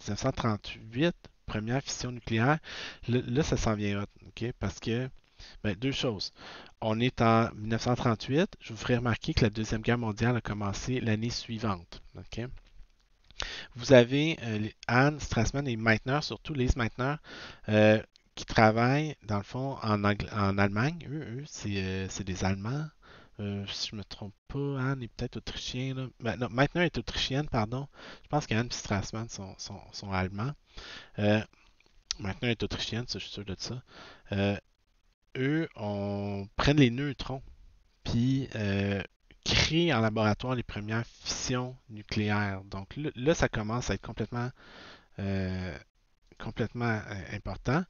1938, première fission nucléaire, là, ça s'en vient hot, OK? Parce que, ben, deux choses. On est en 1938. Je vous ferai remarquer que la Deuxième Guerre mondiale a commencé l'année suivante. OK? Vous avez Anne Strassman et Meitner, surtout Lise Meitner, euh, qui travaillent, dans le fond, en Allemagne. Eux c'est des Allemands. Si je ne me trompe pas, Anne est peut-être autrichienne. Là. Ben, non, Meitner est autrichienne, pardon. Je pense qu'Anne et Strassman sont allemands. Euh, Meitner est autrichienne, ça, je suis sûr de ça. Euh, eux, prennent les neutrons, puis créent en laboratoire les premières fissions nucléaires. Donc là, ça commence à être euh, complètement important.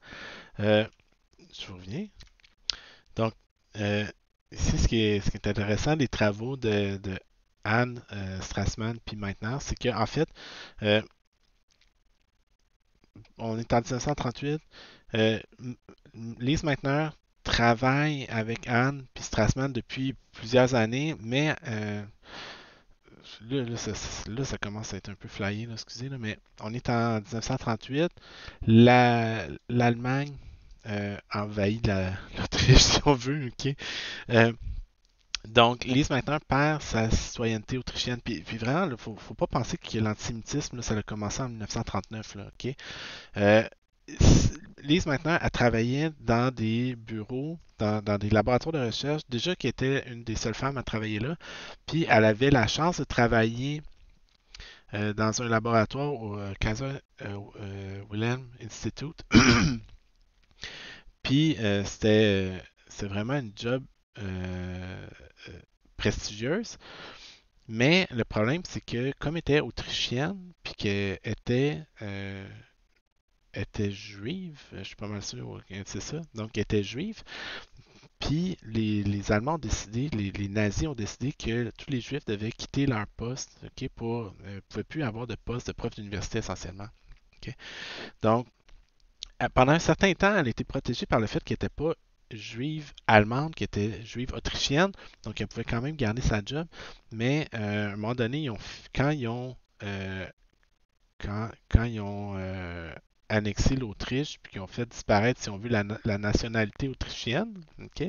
Euh, je vous reviens. Donc, euh, ici, ce qui est intéressant des travaux de Anne Strassman puis maintenant, c'est qu'en fait, euh, on est en 1938. Lise Meitner travaille avec Anne puis Strassman depuis plusieurs années, mais là, ça commence à être un peu flyé, là, excusez, là, mais on est en 1938. L'Allemagne envahit l'Autriche, si on veut, ok? Euh, donc, Lise Meitner perd sa citoyenneté autrichienne. Puis vraiment, il ne faut pas penser que l'antisémitisme, là, ça a commencé en 1939, là, ok? Euh, Lise Meitner a travaillé dans des bureaux, dans des laboratoires de recherche, déjà qui était une des seules femmes à travailler là. Puis elle avait la chance de travailler dans un laboratoire au Kaiser Wilhelm Institute. Puis c'était vraiment une job euh, euh, prestigieuse. Mais le problème, c'est que comme elle était autrichienne, puis qu'elle était juive, je suis pas mal sûr, ouais, c'est ça. Donc, elle était juive. Puis les Allemands ont décidé, les nazis ont décidé que tous les Juifs devaient quitter leur poste, ok, pouvaient plus avoir de poste de prof d'université essentiellement. Ok. Donc, pendant un certain temps, elle était protégée par le fait qu'elle n'était pas juive allemande, qu'elle était juive autrichienne, donc elle pouvait quand même garder sa job. Mais à un moment donné, quand ils ont, quand ils ont annexé l'Autriche, puis qu'ils ont fait disparaître, si on veut, la nationalité autrichienne, ok,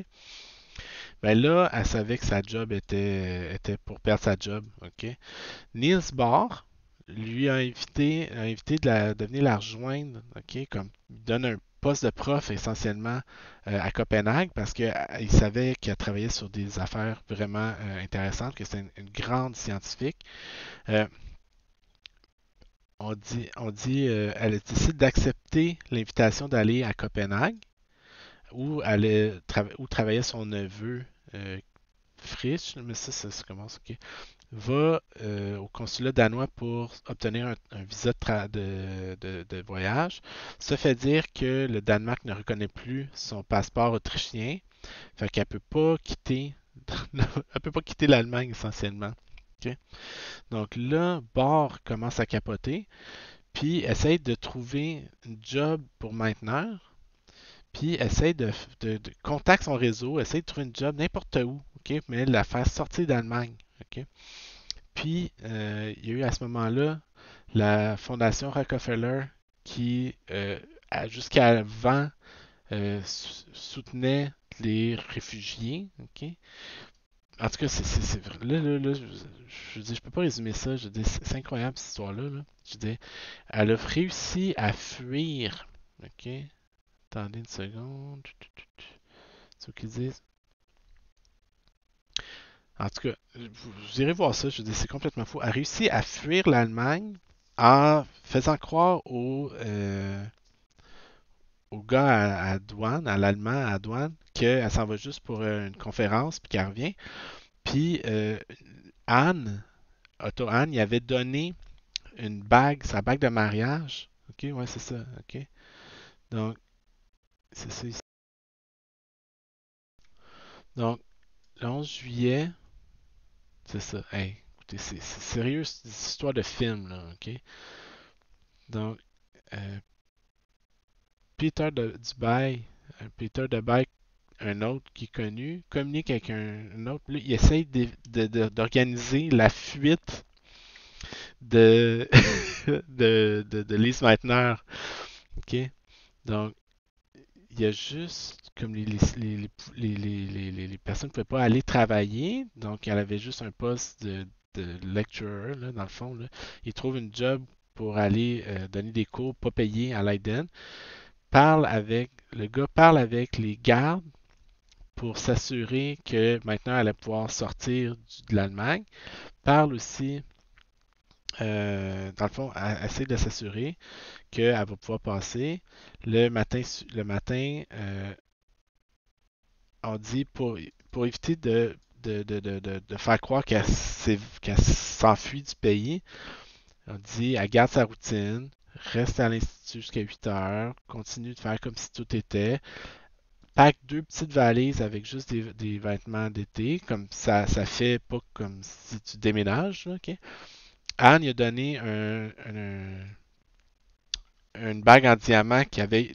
ben là, elle savait que sa job était pour perdre sa job, ok. Niels Bohr lui a invité de venir la rejoindre, ok, comme il donne un poste de prof essentiellement à Copenhague parce qu'il savait qu'elle travaillait sur des affaires vraiment intéressantes, que c'est une grande scientifique. Euh, elle décide d'accepter l'invitation d'aller à Copenhague où travaillait son neveu Fritz, mais ça commence, ok, va au consulat danois pour obtenir un visa de voyage. Ça fait dire que le Danemark ne reconnaît plus son passeport autrichien, fait qu'elle peut pas quitter, elle peut pas quitter l'Allemagne essentiellement. Ok. Donc là, Bord commence à capoter, puis essaye de trouver un job pour maintenir, puis essaye de contacte son réseau, essaye de trouver un job n'importe où, ok, mais la faire sortir d'Allemagne. Ok. Puis, il y a eu à ce moment-là la fondation Rockefeller qui, jusqu'à avant, soutenait les réfugiés. Ok. En tout cas, là, je veux dire, je peux pas résumer ça. Je veux dire, c'est incroyable cette histoire-là. Là. Je veux dire, elle a réussi à fuir. Ok. Attendez une seconde. C'est ce qu'ils disent. En tout cas, vous irez voir ça, je veux dire, c'est complètement fou. Elle a réussi à fuir l'Allemagne en faisant croire au gars à douane, à l'Allemand à douane, qu'elle s'en va juste pour une conférence, puis qu'elle revient. Puis Anne, Otto Anne, il avait donné une bague, sa bague de mariage. Ok, ouais, c'est ça. Ok. Donc, c'est ça ici. Donc, le 11 juillet, c'est ça. Hey, écoutez, c'est sérieux, c'est une histoire de film, là. Ok. Donc, euh, Peter de Dubaï, Peter Dubaï, un autre qui est connu, communique avec un autre. Là, il essaye d'organiser la fuite de, de Lise Meitner. OK? Donc, il y a juste, comme les personnes ne pouvaient pas aller travailler, donc elle avait juste un poste de lecturer, là, dans le fond. Là. Il trouve une job pour aller donner des cours pas payés à Leiden. Le gars parle avec les gardes pour s'assurer que maintenant elle allait pouvoir sortir de l'Allemagne. Parle aussi, dans le fond, essaie de s'assurer qu'elle va pouvoir passer. Le matin, on dit pour éviter de faire croire qu'elle s'enfuit du pays, on dit elle garde sa routine, reste à l'institut jusqu'à 8 heures, continue de faire comme si tout était. Pack deux petites valises avec juste des vêtements d'été, comme ça fait pas comme si tu déménages. Là, ok? Anne il a donné une bague en diamant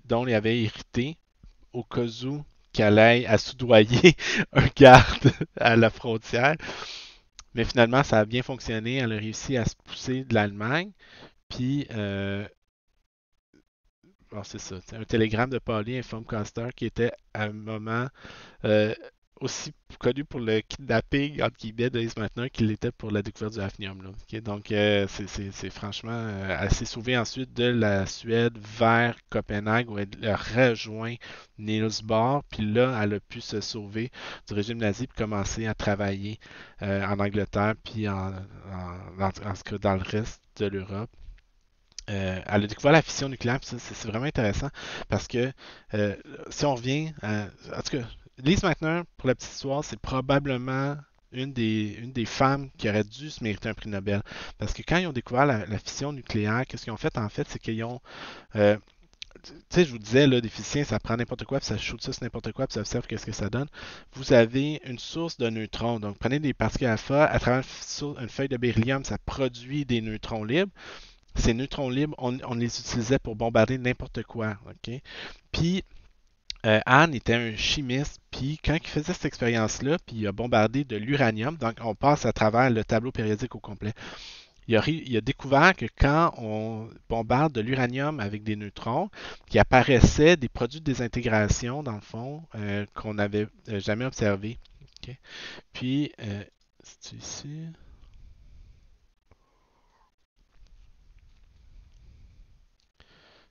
dont il avait hérité au cas où qu'elle aille à soudoyer un garde à la frontière. Mais finalement, ça a bien fonctionné. Elle a réussi à se pousser de l'Allemagne. Puis, bon, c'est ça. Un télégramme de Pauline informe Coster qui était à un moment euh, aussi connu pour le kidnapping entre guillemets de Ace Maintenant qu'il l'était pour la découverte du hafnium. Là. Ok? Donc, c'est franchement assez sauvé ensuite de la Suède vers Copenhague où elle a rejoint Niels Bohr. Puis là, elle a pu se sauver du régime nazi et commencer à travailler en Angleterre puis en tout cas dans le reste de l'Europe. Elle a découvert la fission nucléaire, c'est vraiment intéressant parce que euh, si on revient en tout cas, Lise Meitner, pour la petite histoire, c'est probablement une des femmes qui aurait dû se mériter un prix Nobel. Parce que quand ils ont découvert la fission nucléaire, qu'est-ce qu'ils ont fait en fait, c'est qu'ils ont. Tu sais, je vous disais, là, des physiciens, ça prend n'importe quoi, puis ça shoot ça sur n'importe quoi, puis ça observe qu'est-ce que ça donne. Vous avez une source de neutrons. Donc, prenez des particules alpha, à travers une feuille de beryllium, ça produit des neutrons libres. Ces neutrons libres, on les utilisait pour bombarder n'importe quoi. OK? Puis, Anne était un chimiste, puis quand il faisait cette expérience-là, puis il a bombardé de l'uranium, donc on passe à travers le tableau périodique au complet. Il a découvert que quand on bombarde de l'uranium avec des neutrons, qu'il apparaissait des produits de désintégration, dans le fond, qu'on n'avait jamais observés. OK? Puis, c'est ici.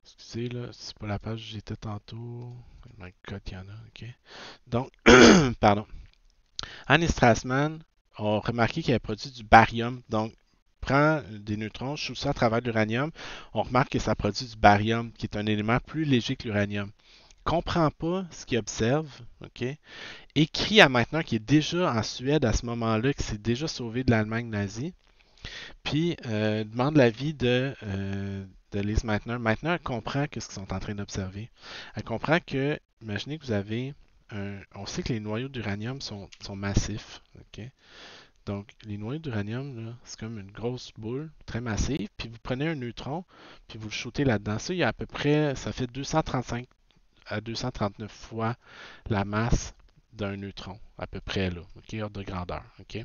Excusez, là, c'est pas la page où j'étais tantôt. Oh my God, il y en a, ok. Donc, pardon. Anne et Strassman ont remarqué qu'il avait produit du barium. Donc, prend des neutrons, shoot ça à travers l'uranium. On remarque que ça produit du barium, qui est un élément plus léger que l'uranium. Comprend pas ce qu'il observe, ok? Écrit à maintenant qu'il est déjà en Suède à ce moment-là, qu'il s'est déjà sauvé de l'Allemagne nazie. Puis, demande l'avis de Lise Meitner. Meitner, elle comprend ce qu'ils sont en train d'observer. Elle comprend que, imaginez que vous avez on sait que les noyaux d'uranium sont massifs. OK? Donc, les noyaux d'uranium, là, c'est comme une grosse boule très massive. Puis vous prenez un neutron, puis vous le shootez là-dedans. Ça, il y a à peu près, ça fait 235 à 239 fois la masse d'un neutron, à peu près là, OK, ordre de grandeur, OK?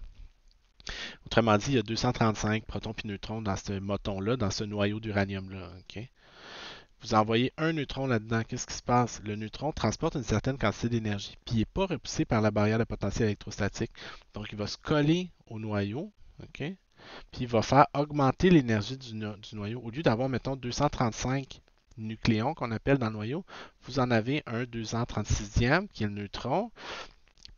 Autrement dit, il y a 235 protons et neutrons dans ce moton-là, dans ce noyau d'uranium-là. OK? Vous envoyez un neutron là-dedans, qu'est-ce qui se passe? Le neutron transporte une certaine quantité d'énergie, puis il n'est pas repoussé par la barrière de potentiel électrostatique. Donc, il va se coller au noyau, OK? Puis il va faire augmenter l'énergie du noyau. Au lieu d'avoir, mettons, 235 nucléons qu'on appelle dans le noyau, vous en avez un 236e qui est le neutron,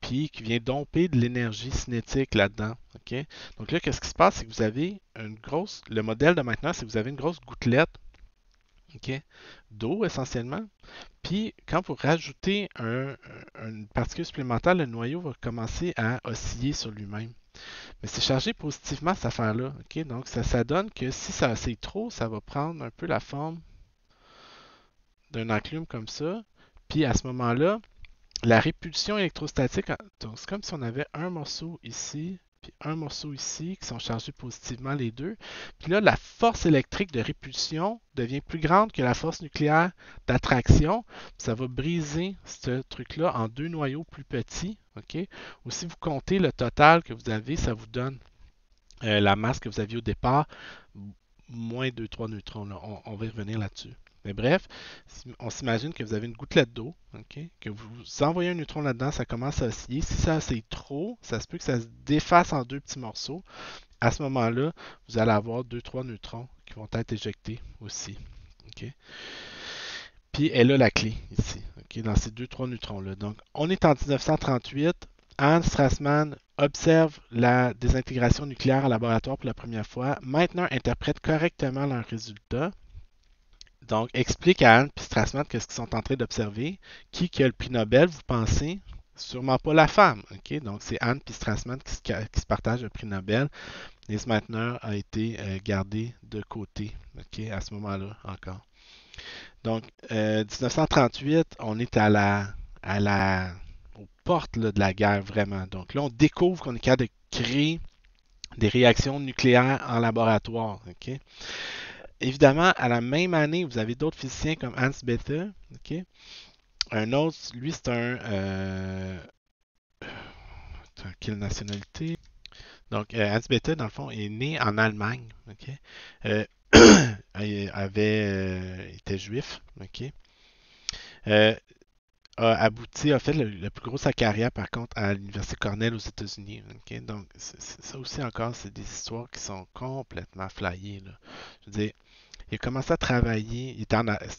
puis qui vient domper de l'énergie cinétique là-dedans. OK? Donc là, qu'est-ce qui se passe? C'est que vous avez une grosse. Le modèle de maintenant, c'est que vous avez une grosse gouttelette, OK, d'eau essentiellement. Puis quand vous rajoutez une particule supplémentaire, le noyau va commencer à osciller sur lui-même. Mais c'est chargé positivement cette affaire-là. OK? Donc ça donne que si ça oscille trop, ça va prendre un peu la forme d'un enclume comme ça. Puis à ce moment-là, la répulsion électrostatique, donc c'est comme si on avait un morceau ici, puis un morceau ici qui sont chargés positivement les deux. Puis là, la force électrique de répulsion devient plus grande que la force nucléaire d'attraction. Ça va briser ce truc-là en deux noyaux plus petits. OK? Ou si vous comptez le total que vous avez, ça vous donne la masse que vous aviez au départ, moins 2-3 neutrons. Là. On va y revenir là-dessus. Mais bref, on s'imagine que vous avez une gouttelette d'eau, okay, que vous envoyez un neutron là-dedans, ça commence à osciller. Si ça c'est trop, ça se peut que ça se défasse en deux petits morceaux. À ce moment-là, vous allez avoir 2-3 neutrons qui vont être éjectés aussi. Okay. Puis elle a la clé ici, okay, dans ces 2-3 neutrons-là. Donc, on est en 1938. Hans Strassmann observe la désintégration nucléaire en laboratoire pour la première fois. Maintenant, interprète correctement leurs résultats. Donc, explique à Anne et Strassmann qu'est-ce qu'ils sont en train d'observer. Qui a le prix Nobel, vous pensez? Sûrement pas la femme. Okay? Donc, c'est Anne et Strassmann qui se partagent le prix Nobel. Lise Meitner a été gardé de côté, okay, à ce moment-là encore. Donc, 1938, on est aux portes là, de la guerre vraiment. Donc là, on découvre qu'on est capable de créer des réactions nucléaires en laboratoire. Okay? Évidemment, à la même année, vous avez d'autres physiciens comme Hans Bethe. Okay? Un autre, lui, c'est quelle nationalité? Donc, Hans Bethe, dans le fond, est né en Allemagne. Okay? Il était juif. Okay? A fait le plus gros de sa carrière, par contre, à l'Université Cornell aux États-Unis. Okay? Donc, ça aussi encore, c'est des histoires qui sont complètement flyées. Là. Je veux dire, il a commencé à travailler, c'est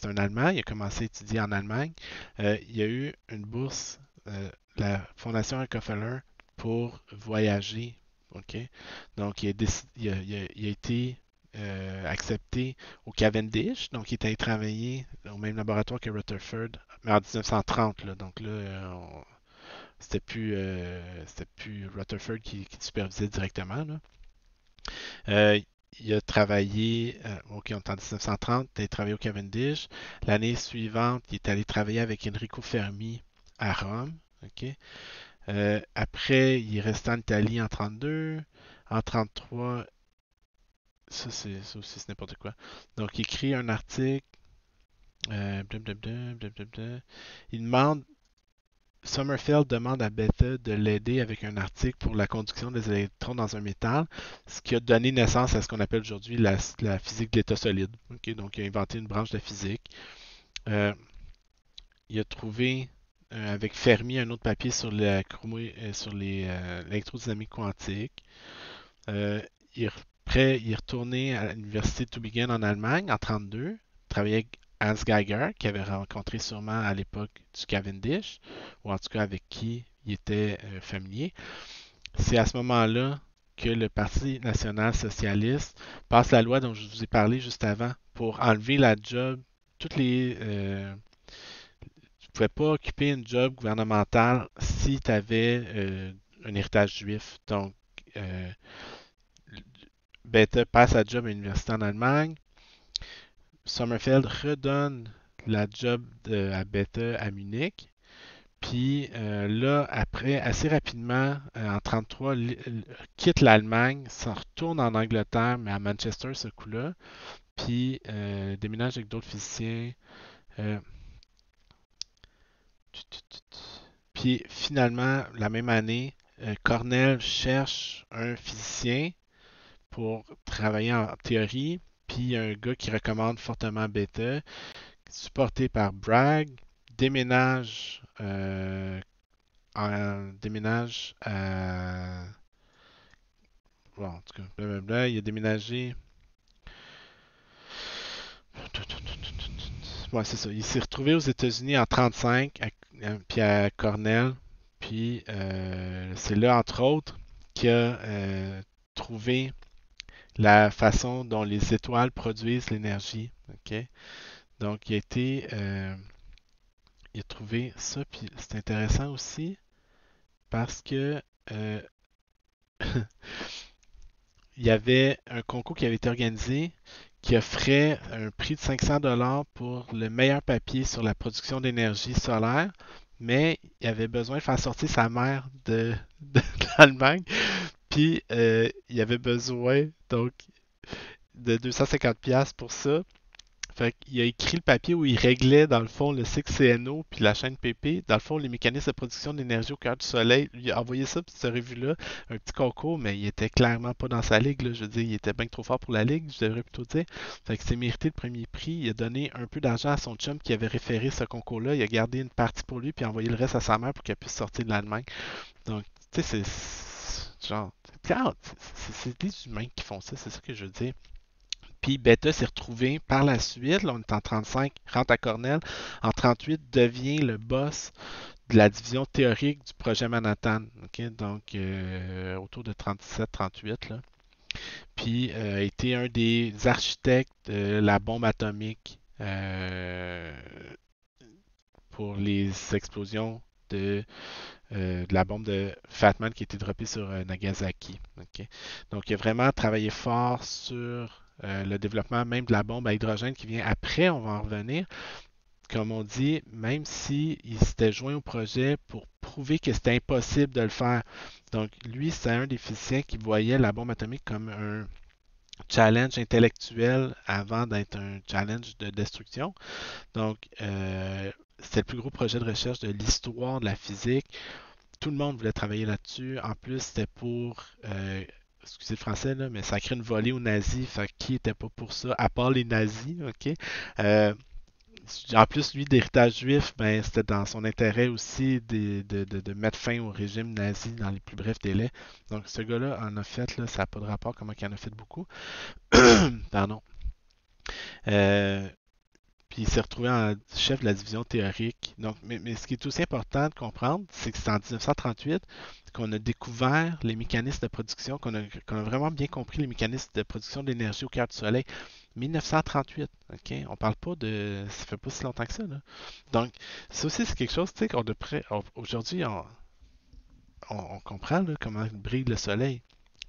un Allemand, il a commencé à étudier en Allemagne. Il a eu une bourse de la Fondation Rockefeller pour voyager. Okay? Donc, il a été accepté au Cavendish. Donc, il est allé travailler au même laboratoire que Rutherford, mais en 1930. Là. Donc là, c'était plus Rutherford qui supervisait directement. Là. Il a travaillé, OK, on est en 1930, il a travaillé au Cavendish. L'année suivante, il est allé travailler avec Enrico Fermi à Rome. OK. Après, il est resté en Italie en 32. En 33, ça aussi c'est n'importe quoi. Donc, il écrit un article. Il demande Sommerfeld demande à Bethe de l'aider avec un article pour la conduction des électrons dans un métal, ce qui a donné naissance à ce qu'on appelle aujourd'hui la physique de l'état solide. Okay? Donc, il a inventé une branche de physique. Il a trouvé, avec Fermi, un autre papier sur l'électrodynamique quantique. Il est retourné à l'université de Tübingen en Allemagne en 1932, travaillé avec Hans Geiger, qu'il avait rencontré sûrement à l'époque du Cavendish, ou en tout cas avec qui il était familier. C'est à ce moment-là que le Parti national socialiste passe la loi dont je vous ai parlé juste avant pour enlever la job, toutes les... tu ne pouvais pas occuper une job gouvernementale si tu avais un héritage juif. Donc, Bethe passe la job à l'université en Allemagne. Sommerfeld redonne la job à Bethe à Munich. Puis là, après, assez rapidement, en 1933, quitte l'Allemagne, s'en retourne en Angleterre, mais à Manchester ce coup-là. Puis déménage avec d'autres physiciens. Euh, Puis finalement, la même année, Cornell cherche un physicien pour travailler en théorie. Puis un gars qui recommande fortement Bethe, supporté par Bragg, déménage à. Bon, en tout cas, blablabla, il a déménagé. Ouais, c'est ça. Il s'est retrouvé aux États-Unis en 1935, puis à Cornell. Puis c'est là, entre autres, qu'il a trouvé la façon dont les étoiles produisent l'énergie. Okay? Donc, il a trouvé ça, puis c'est intéressant aussi parce que il y avait un concours qui avait été organisé qui offrait un prix de 500 $ pour le meilleur papier sur la production d'énergie solaire, mais il avait besoin de faire sortir sa mère de l'Allemagne. Puis, il avait besoin, donc, de 250$ pour ça. Fait qu'il a écrit le papier où il réglait, dans le fond, le cycle CNO puis la chaîne PP. Dans le fond, les mécanismes de production d'énergie au cœur du soleil. Il a envoyé ça, puis cette revue-là, un petit concours, mais il était clairement pas dans sa ligue, là. Je veux dire, il était bien trop fort pour la ligue, je devrais plutôt dire. Fait que c'est mérité le premier prix. Il a donné un peu d'argent à son chum qui avait référé ce concours-là. Il a gardé une partie pour lui, puis a envoyé le reste à sa mère pour qu'elle puisse sortir de l'Allemagne. Donc, tu sais, c'est genre, regarde, c'est des humains qui font ça, c'est ça que je veux dire. Puis Beta s'est retrouvé par la suite, là on est en 35, rentre à Cornell. En 38, devient le boss de la division théorique du projet Manhattan. Ok. Donc, autour de 37-38. Là. Puis, a été un des architectes de la bombe atomique pour les explosions de la bombe de Fatman qui a été droppée sur Nagasaki. Ok. Donc, il a vraiment travaillé fort sur le développement même de la bombe à hydrogène qui vient après, on va en revenir. Comme on dit, même s'il s'était joint au projet pour prouver que c'était impossible de le faire. Donc, lui, c'est un des physiciens qui voyait la bombe atomique comme un challenge intellectuel avant d'être un challenge de destruction. Donc, c'était le plus gros projet de recherche de l'histoire de la physique. Tout le monde voulait travailler là-dessus. En plus, c'était pour, excusez le français, là, mais ça crée une volée aux nazis. Fait qui était pas pour ça, à part les nazis, ok? Euh, En plus, lui, d'héritage juif, ben, c'était dans son intérêt aussi de mettre fin au régime nazi dans les plus brefs délais. Donc, ce gars-là en a fait, là, ça n'a pas de rapport, comment il en a fait beaucoup. Pardon. Euh, Puis il s'est retrouvé en chef de la division théorique. Donc, mais ce qui est aussi important de comprendre, c'est que c'est en 1938 qu'on a découvert les mécanismes de production, qu'on a vraiment bien compris les mécanismes de production d'énergie au cœur du Soleil. 1938, ok? On parle pas de... Ça fait pas si longtemps que ça, là. Donc, ça aussi, c'est quelque chose, tu sais, qu'on devrait... Aujourd'hui, on comprend là, comment brille le Soleil.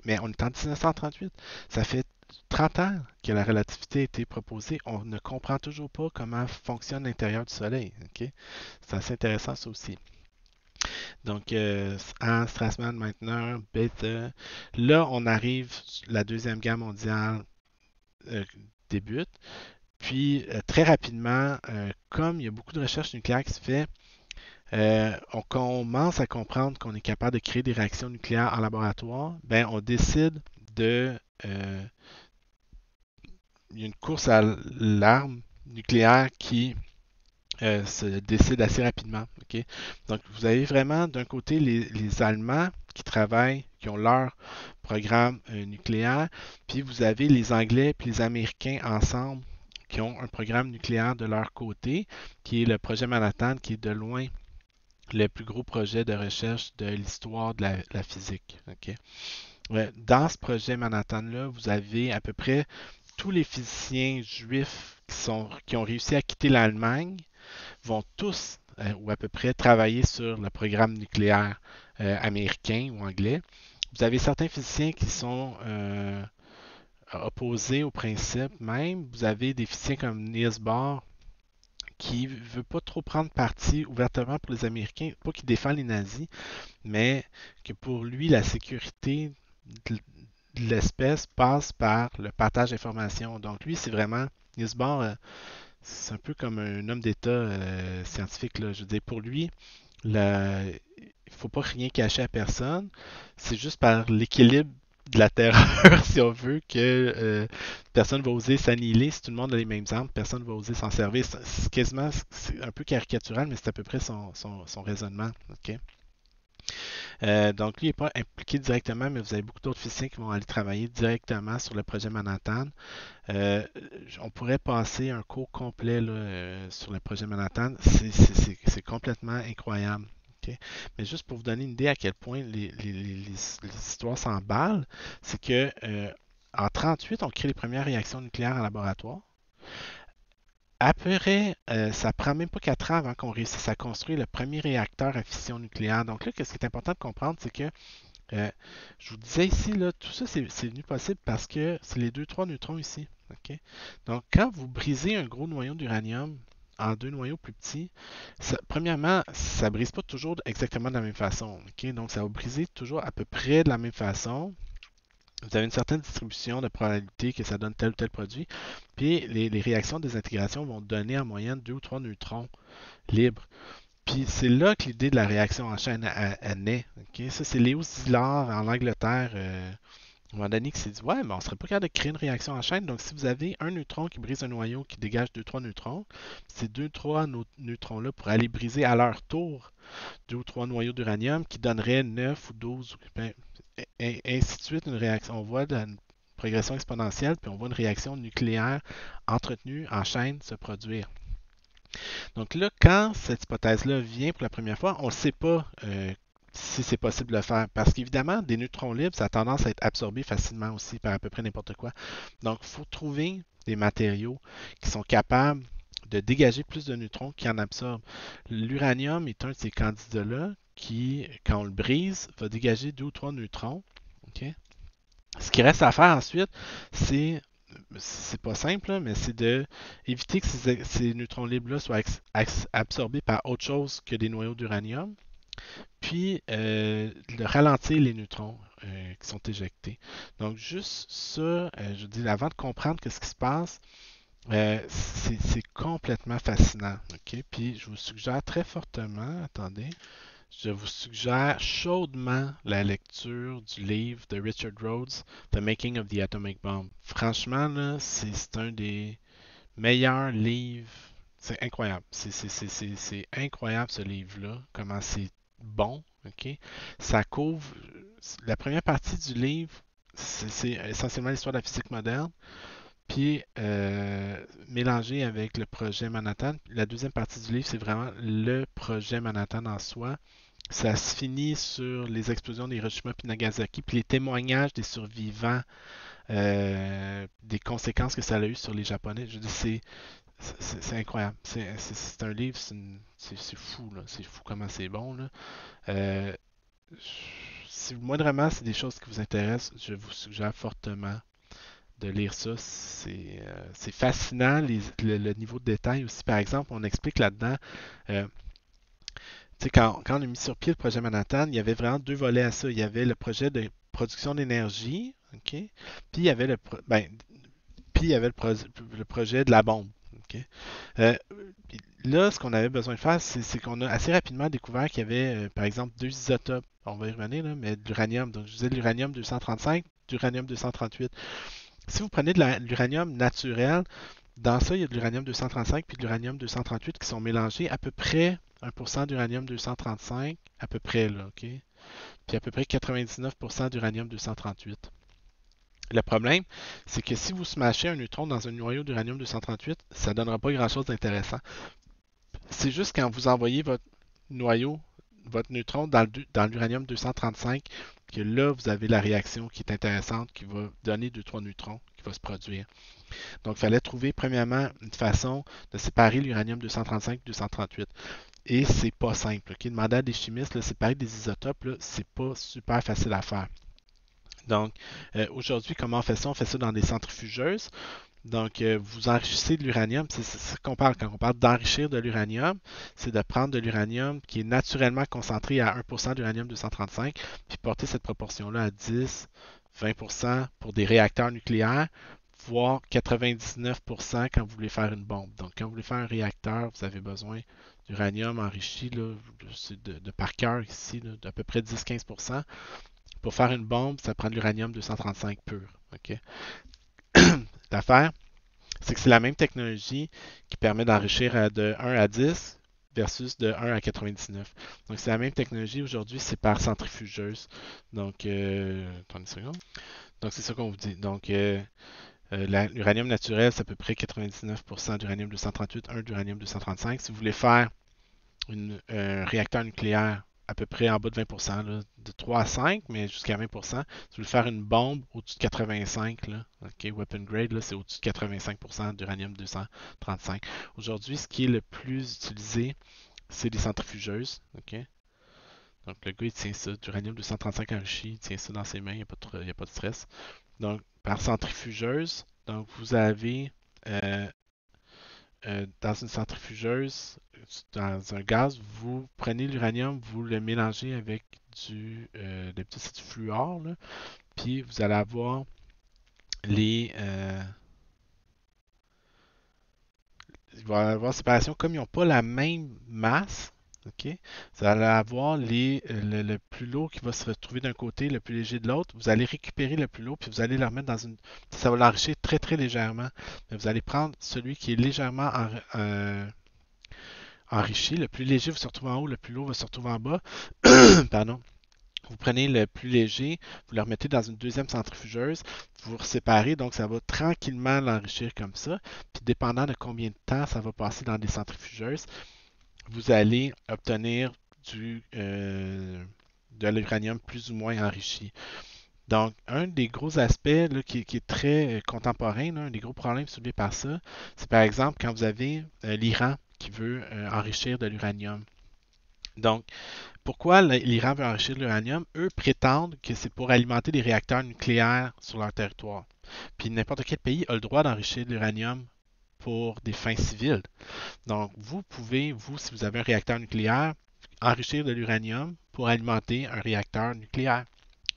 Mais on est en 1938. Ça fait 30 ans que la relativité a été proposée. On ne comprend toujours pas comment fonctionne l'intérieur du Soleil. Ok. C'est assez intéressant ça aussi. Donc, Hans, Strassmann, Meitner, Bethe. Là, on arrive, la Deuxième Guerre mondiale euh, débute. Puis, très rapidement, comme il y a beaucoup de recherches nucléaires qui se fait, on commence à comprendre qu'on est capable de créer des réactions nucléaires en laboratoire. Ben, on décide de il y a une course à l'arme nucléaire qui se décide assez rapidement. Ok. Donc, vous avez vraiment d'un côté les Allemands qui travaillent, qui ont leur programme nucléaire, puis vous avez les Anglais et les Américains ensemble qui ont un programme nucléaire de leur côté, qui est le projet Manhattan, qui est de loin le plus gros projet de recherche de l'histoire de la physique. Ok. Ouais, dans ce projet Manhattan-là, vous avez à peu près tous les physiciens juifs qui ont réussi à quitter l'Allemagne vont tous, ou à peu près, travailler sur le programme nucléaire américain ou anglais. Vous avez certains physiciens qui sont opposés au principe même. Vous avez des physiciens comme Niels Bohr qui ne veut pas trop prendre parti ouvertement pour les Américains, pas qu'il défend les nazis, mais que pour lui, la sécurité de l'espèce passe par le partage d'informations. Donc lui, c'est vraiment, Niels Bohr, c'est un peu comme un homme d'État scientifique. Là. Je veux dire, pour lui, il ne faut pas rien cacher à personne. C'est juste par l'équilibre de la terreur, si on veut, que personne ne va oser s'annihiler. Si tout le monde a les mêmes armes, personne ne va oser s'en servir. C'est quasiment, c'est un peu caricatural, mais c'est à peu près son raisonnement. Okay? Donc, lui n'est pas impliqué directement, mais vous avez beaucoup d'autres physiciens qui vont aller travailler directement sur le projet Manhattan. Euh, on pourrait passer un cours complet là, sur le projet Manhattan. C'est complètement incroyable. Okay? Mais juste pour vous donner une idée à quel point les histoires s'emballent, c'est que en 1938, on crée les premières réactions nucléaires en laboratoire. Après, ça prend même pas 4 ans avant qu'on réussisse à construire le premier réacteur à fission nucléaire. Donc là, ce qui est important de comprendre, c'est que euh, je vous disais ici, là, tout ça, c'est venu possible parce que c'est les 2-3 neutrons ici. Ok. Donc, quand vous brisez un gros noyau d'uranium en deux noyaux plus petits, premièrement, ça brise pas toujours exactement de la même façon. Ok? Donc, ça va briser toujours à peu près de la même façon. Vous avez une certaine distribution de probabilité que ça donne tel ou tel produit. Puis les réactions de désintégration vont donner en moyenne 2 ou 3 neutrons libres. Puis c'est là que l'idée de la réaction en chaîne elle naît. Ok? Ça, c'est Léo Szilard en Angleterre. À un moment donné, qui s'est dit, ouais, mais on serait pas capable de créer une réaction en chaîne. Donc, si vous avez un neutron qui brise un noyau qui dégage 2 ou 3 neutrons, ces 2 ou 3 neutrons-là pourraient aller briser à leur tour 2 ou 3 noyaux d'uranium qui donneraient 9 ou 12, ben, ainsi de suite, une réaction. On voit une progression exponentielle, puis on voit une réaction nucléaire entretenue en chaîne se produire. Donc là, quand cette hypothèse-là vient pour la première fois, on ne sait pas si c'est possible de le faire. Parce qu'évidemment, des neutrons libres, ça a tendance à être absorbé facilement aussi par à peu près n'importe quoi. Donc, il faut trouver des matériaux qui sont capables de dégager plus de neutrons qui en absorbent. L'uranium est un de ces candidats-là qui, quand on le brise, va dégager 2 ou 3 neutrons. OK? Ce qui reste à faire ensuite, c'est pas simple, là, mais c'est de éviter que ces neutrons libres-là soient absorbés par autre chose que des noyaux d'uranium, puis de ralentir les neutrons qui sont éjectés. Donc juste ça, je dis, avant de comprendre ce qui se passe, c'est complètement fascinant. OK? Puis je vous suggère très fortement, attendez, je vous suggère chaudement la lecture du livre de Richard Rhodes, The Making of the Atomic Bomb. Franchement, là, c'est un des meilleurs livres. C'est incroyable. C'est incroyable ce livre-là. Comment c'est bon. OK? Ça couvre. La première partie du livre, c'est essentiellement l'histoire de la physique moderne. Puis mélangé avec le projet Manhattan. La deuxième partie du livre, c'est vraiment le projet Manhattan en soi. Ça se finit sur les explosions d'Hiroshima et Nagasaki, puis les témoignages des survivants, des conséquences que ça a eu sur les Japonais. Je dis, c'est incroyable. C'est un livre, c'est fou, là. C'est fou comment c'est bon, là. Euh, si moindrement c'est des choses qui vous intéressent, je vous suggère fortement de lire ça. C'est fascinant, le niveau de détail aussi. Par exemple, on explique là-dedans. euh, Tu sais, quand on a mis sur pied le projet Manhattan, il y avait vraiment deux volets à ça. Il y avait le projet de production d'énergie, OK? Puis il y avait puis il y avait le projet de la bombe. OK? Euh, Là, ce qu'on avait besoin de faire, c'est qu'on a assez rapidement découvert qu'il y avait, par exemple, deux isotopes. On va y revenir, là, mais de l'uranium. Donc, je disais de l'uranium 235, d'uranium 238. Si vous prenez de l'uranium naturel, dans ça, il y a de l'uranium 235 puis de l'uranium 238 qui sont mélangés, à peu près 1% d'uranium 235, à peu près là, OK? Puis à peu près 99% d'uranium 238. Le problème, c'est que si vous smashez un neutron dans un noyau d'uranium 238, ça ne donnera pas grand-chose d'intéressant. C'est juste quand vous envoyez votre noyau, votre neutron dans l'uranium 235, que là, vous avez la réaction qui est intéressante, qui va donner 2-3 neutrons qui va se produire. Donc, il fallait trouver premièrement une façon de séparer l'uranium 235 et 238. Et c'est pas simple. Okay? Demander à des chimistes de séparer des isotopes, c'est pas super facile à faire. Donc, aujourd'hui, comment on fait ça? On fait ça dans des centrifugeuses. Donc, vous enrichissez de l'uranium. C'est ce qu'on parle quand on parle d'enrichir de l'uranium. C'est de prendre de l'uranium qui est naturellement concentré à 1% d'uranium 235, puis porter cette proportion-là à 10, 20% pour des réacteurs nucléaires, voire 99% quand vous voulez faire une bombe. Donc, quand vous voulez faire un réacteur, vous avez besoin d'uranium enrichi, là, c'est de par cœur ici, d'à peu près 10-15%. Pour faire une bombe, ça prend de l'uranium 235 pur. OK? L'affaire, c'est que c'est la même technologie qui permet d'enrichir de 1 à 10 versus de 1 à 99. Donc, c'est la même technologie. Aujourd'hui, c'est par centrifugeuse. Donc, attendez une seconde. Donc, c'est ça qu'on vous dit. Donc, l'uranium naturel, c'est à peu près 99% d'uranium 238, 1 d'uranium 235. Si vous voulez faire un réacteur nucléaire à peu près en bas de 20%, là, de 3 à 5, mais jusqu'à 20%. Si vous voulez faire une bombe au-dessus de 85, là, OK, weapon grade, là, c'est au-dessus de 85% d'uranium 235. Aujourd'hui, ce qui est le plus utilisé, c'est les centrifugeuses. OK? Donc, le gars, il tient ça, d'uranium 235 enrichi, il tient ça dans ses mains, il n'y a pas de stress. Donc, par centrifugeuse, donc vous avez dans une centrifugeuse, dans un gaz, vous prenez l'uranium, vous le mélangez avec c'est du fluor, là, puis vous allez avoir les, il va y avoir séparation. Comme ils n'ont pas la même masse, ok, vous allez avoir le plus lourd qui va se retrouver d'un côté, le plus léger de l'autre. Vous allez récupérer le plus lourd, puis vous allez le remettre dans une. Ça va l'enrichir très très légèrement. Mais vous allez prendre celui qui est légèrement enrichi. Le plus léger va se retrouver en haut, le plus lourd va se retrouver en bas. Pardon. Vous prenez le plus léger, vous le remettez dans une deuxième centrifugeuse, vous vous séparez, donc ça va tranquillement l'enrichir comme ça. Puis dépendant de combien de temps ça va passer dans des centrifugeuses, vous allez obtenir de l'uranium plus ou moins enrichi. Donc, un des gros aspects là, qui est très contemporain, là, un des gros problèmes soulevés par ça, c'est par exemple quand vous avez l'Iran qui veut enrichir de l'uranium. Donc, pourquoi l'Iran veut enrichir de l'uranium? Eux prétendent que c'est pour alimenter des réacteurs nucléaires sur leur territoire. Puis n'importe quel pays a le droit d'enrichir de l'uranium pour des fins civiles. Donc, vous pouvez, vous, si vous avez un réacteur nucléaire, enrichir de l'uranium pour alimenter un réacteur nucléaire.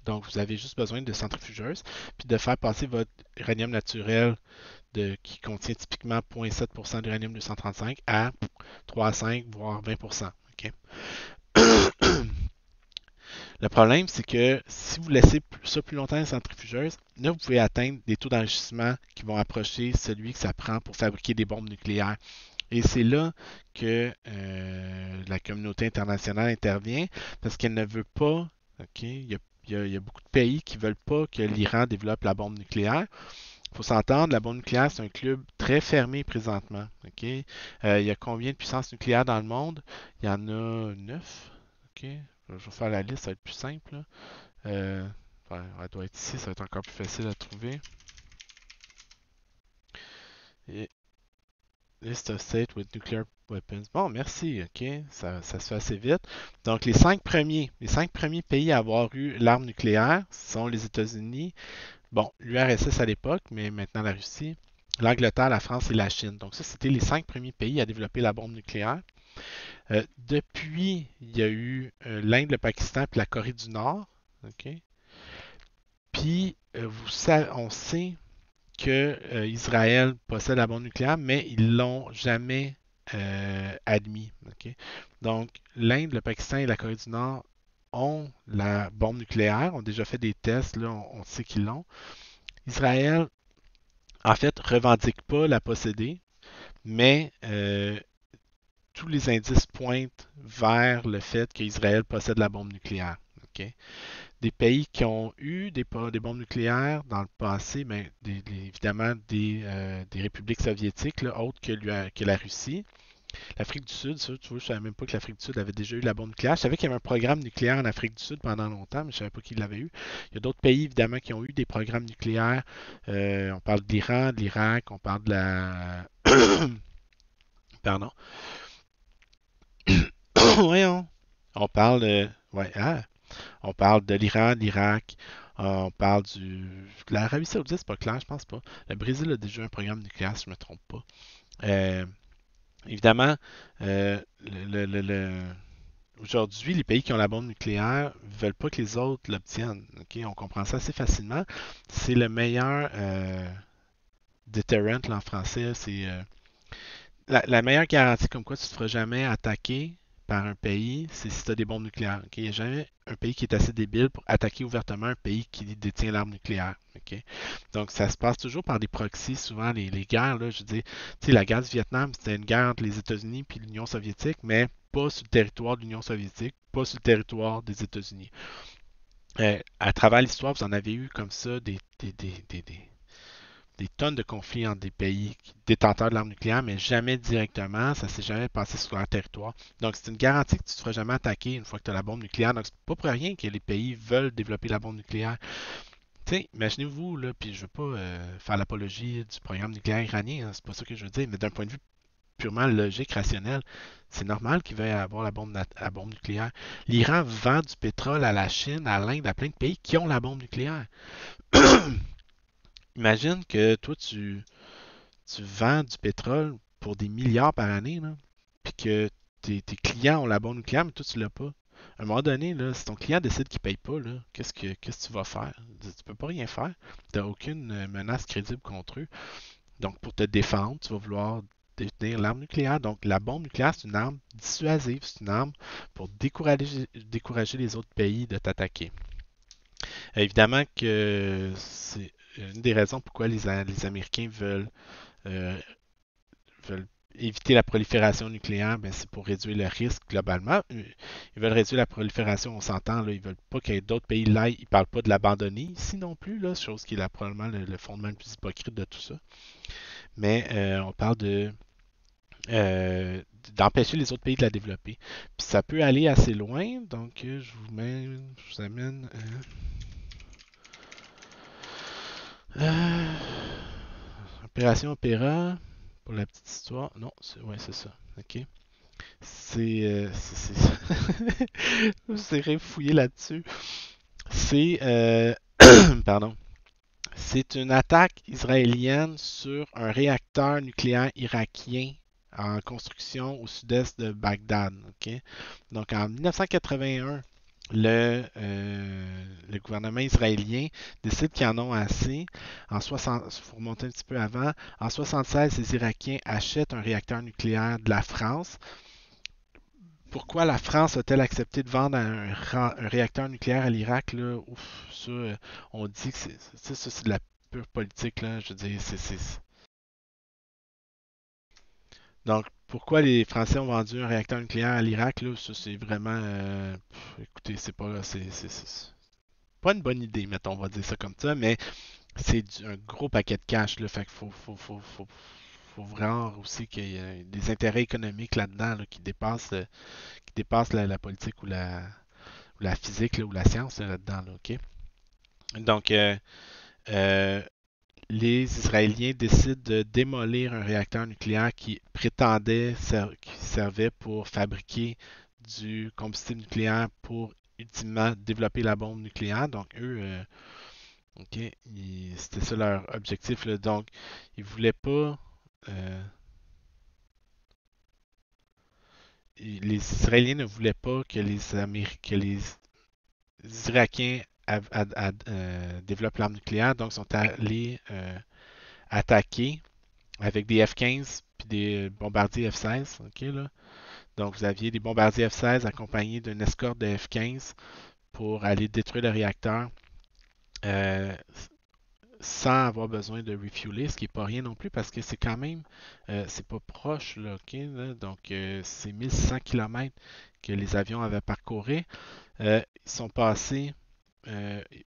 Donc, vous avez juste besoin de centrifugeuses, puis de faire passer votre uranium naturel qui contient typiquement 0,7% d'uranium 235 à 3,5 voire 20%. OK? Le problème, c'est que si vous laissez ça plus longtemps dans les centrifugeuses, là, vous pouvez atteindre des taux d'enrichissement qui vont approcher celui que ça prend pour fabriquer des bombes nucléaires. Et c'est là que la communauté internationale intervient parce qu'elle ne veut pas, OK, il y a beaucoup de pays qui ne veulent pas que l'Iran développe la bombe nucléaire. Il faut s'entendre, la bombe nucléaire, c'est un club très fermé présentement. OK? Il y a combien de puissances nucléaires dans le monde? Il y en a 9. OK? Je vais faire la liste, ça va être plus simple. Là. Elle doit être ici, ça va être encore plus facile à trouver. Et list of states with nuclear weapons. Bon, merci, ok, ça se fait assez vite. Donc, les cinq premiers pays à avoir eu l'arme nucléaire sont les États-Unis, bon, l'URSS à l'époque, mais maintenant la Russie, l'Angleterre, la France et la Chine. Donc, ça, c'était les 5 premiers pays à développer la bombe nucléaire. Depuis, il y a eu l'Inde, le Pakistan et la Corée du Nord. Ok. Puis, on sait que Israël possède la bombe nucléaire, mais ils l'ont jamais admis. Ok. Donc, l'Inde, le Pakistan et la Corée du Nord ont la bombe nucléaire, ont déjà fait des tests, là, on sait qu'ils l'ont. Israël, en fait, revendique pas la posséder, mais tous les indices pointent vers le fait qu'Israël possède la bombe nucléaire. Ok. Des pays qui ont eu des bombes nucléaires dans le passé, ben, évidemment des républiques soviétiques, là, autres que la Russie. L'Afrique du Sud, ça, tu vois, je ne savais même pas que l'Afrique du Sud avait déjà eu la bombe nucléaire. Je savais qu'il y avait un programme nucléaire en Afrique du Sud pendant longtemps, mais je ne savais pas qui l'avait eu. Il y a d'autres pays, évidemment, qui ont eu des programmes nucléaires. On parle de l'Iran, de l'Irak, on parle de la... Pardon. Voyons. On parle de... Ouais, on parle de l'Iran, de l'Irak, on parle de l'Arabie Saoudite, c'est pas clair, je pense pas. Le Brésil a déjà un programme nucléaire, si je ne me trompe pas. Euh, Évidemment, aujourd'hui, les pays qui ont la bombe nucléaire ne veulent pas que les autres l'obtiennent. Ok. On comprend ça assez facilement. C'est le meilleur deterrent là, en français. C'est la meilleure garantie comme quoi tu ne te feras jamais attaquer par un pays, c'est si tu as des bombes nucléaires. Ok. Il n'y a jamais un pays qui est assez débile pour attaquer ouvertement un pays qui détient l'arme nucléaire. Ok. Donc, ça se passe toujours par des proxys. Souvent, les guerres, là, je dis, tu sais, la guerre du Vietnam, c'était une guerre entre les États-Unis et l'Union soviétique, mais pas sur le territoire de l'Union soviétique, pas sur le territoire des États-Unis. À travers l'histoire, vous en avez eu comme ça des tonnes de conflits entre des pays détenteurs de l'arme nucléaire, mais jamais directement, ça s'est jamais passé sur leur territoire. Donc, c'est une garantie que tu ne te feras jamais attaquer une fois que tu as la bombe nucléaire. Donc, c'est pas pour rien que les pays veulent développer la bombe nucléaire. Tu sais, imaginez-vous, là, puis je veux pas faire l'apologie du programme nucléaire iranien, hein, c'est pas ça que je veux dire, mais d'un point de vue purement logique, rationnel, c'est normal qu'ils veuillent avoir la bombe nucléaire. L'Iran vend du pétrole à la Chine, à l'Inde, à plein de pays qui ont la bombe nucléaire. Imagine que toi, tu vends du pétrole pour des milliards par année, là, puis que tes clients ont la bombe nucléaire, mais toi, tu l'as pas. À un moment donné, là, si ton client décide qu'il paye pas, là, qu'est-ce que tu vas faire? Tu peux pas rien faire. Tu n'as aucune menace crédible contre eux. Donc, pour te défendre, tu vas vouloir détenir l'arme nucléaire. Donc, la bombe nucléaire, c'est une arme dissuasive. C'est une arme pour décourager les autres pays de t'attaquer. Évidemment que c'est une des raisons pourquoi les Américains euh, veulent éviter la prolifération nucléaire, ben, c'est pour réduire le risque globalement. Ils veulent réduire la prolifération, on s'entend, là, ils veulent pas qu'il y ait d'autres pays là. Ils parlent pas de l'abandonner ici non plus, là, chose qui est probablement le fondement le plus hypocrite de tout ça. Mais on parle euh, d'empêcher les autres pays de la développer. Puis ça peut aller assez loin, donc je vous amène. Euh, Opération Opéra, pour la petite histoire. Non, ouais, c'est ça. Ok. Vous irez fouiller là-dessus. C'est pardon. C'est une attaque israélienne sur un réacteur nucléaire irakien en construction au sud-est de Bagdad. Ok. Donc en 1981, le gouvernement israélien décide qu'ils en ont assez. En 60, il faut remonter un petit peu avant. En 76, les Irakiens achètent un réacteur nucléaire de la France. Pourquoi la France a-t-elle accepté de vendre un réacteur nucléaire à l'Irak, là? Ouf, ça, on dit que c'est de la pure politique, là. Je veux dire, Donc, pourquoi les Français ont vendu un réacteur nucléaire à l'Irak, là? Ça, c'est vraiment... écoutez, c'est pas... c'est pas une bonne idée, mettons, on va dire ça comme ça, mais c'est un gros paquet de cash, là. Fait qu'il faut vraiment aussi qu'il y ait des intérêts économiques là-dedans, là, qui dépassent la politique ou la physique là, ou la science là-dedans. Là, OK? Donc, euh, les Israéliens décident de démolir un réacteur nucléaire qui servait pour fabriquer du combustible nucléaire pour ultimement développer la bombe nucléaire. Donc, eux, OK, c'était ça leur objectif. Là. Donc, ils voulaient pas. euh, les Israéliens ne voulaient pas que que les Irakiens développent l'arme nucléaire, donc sont allés attaquer avec des F-15 puis des bombardiers F-16. OK, là? Donc, vous aviez des bombardiers F-16 accompagnés d'une escorte de F-15 pour aller détruire le réacteur euh, sans avoir besoin de refueler, ce qui n'est pas rien non plus parce que c'est quand même, c'est pas proche, là, OK, là? Donc, c'est 1600 km que les avions avaient parcouru. Ils sont passés.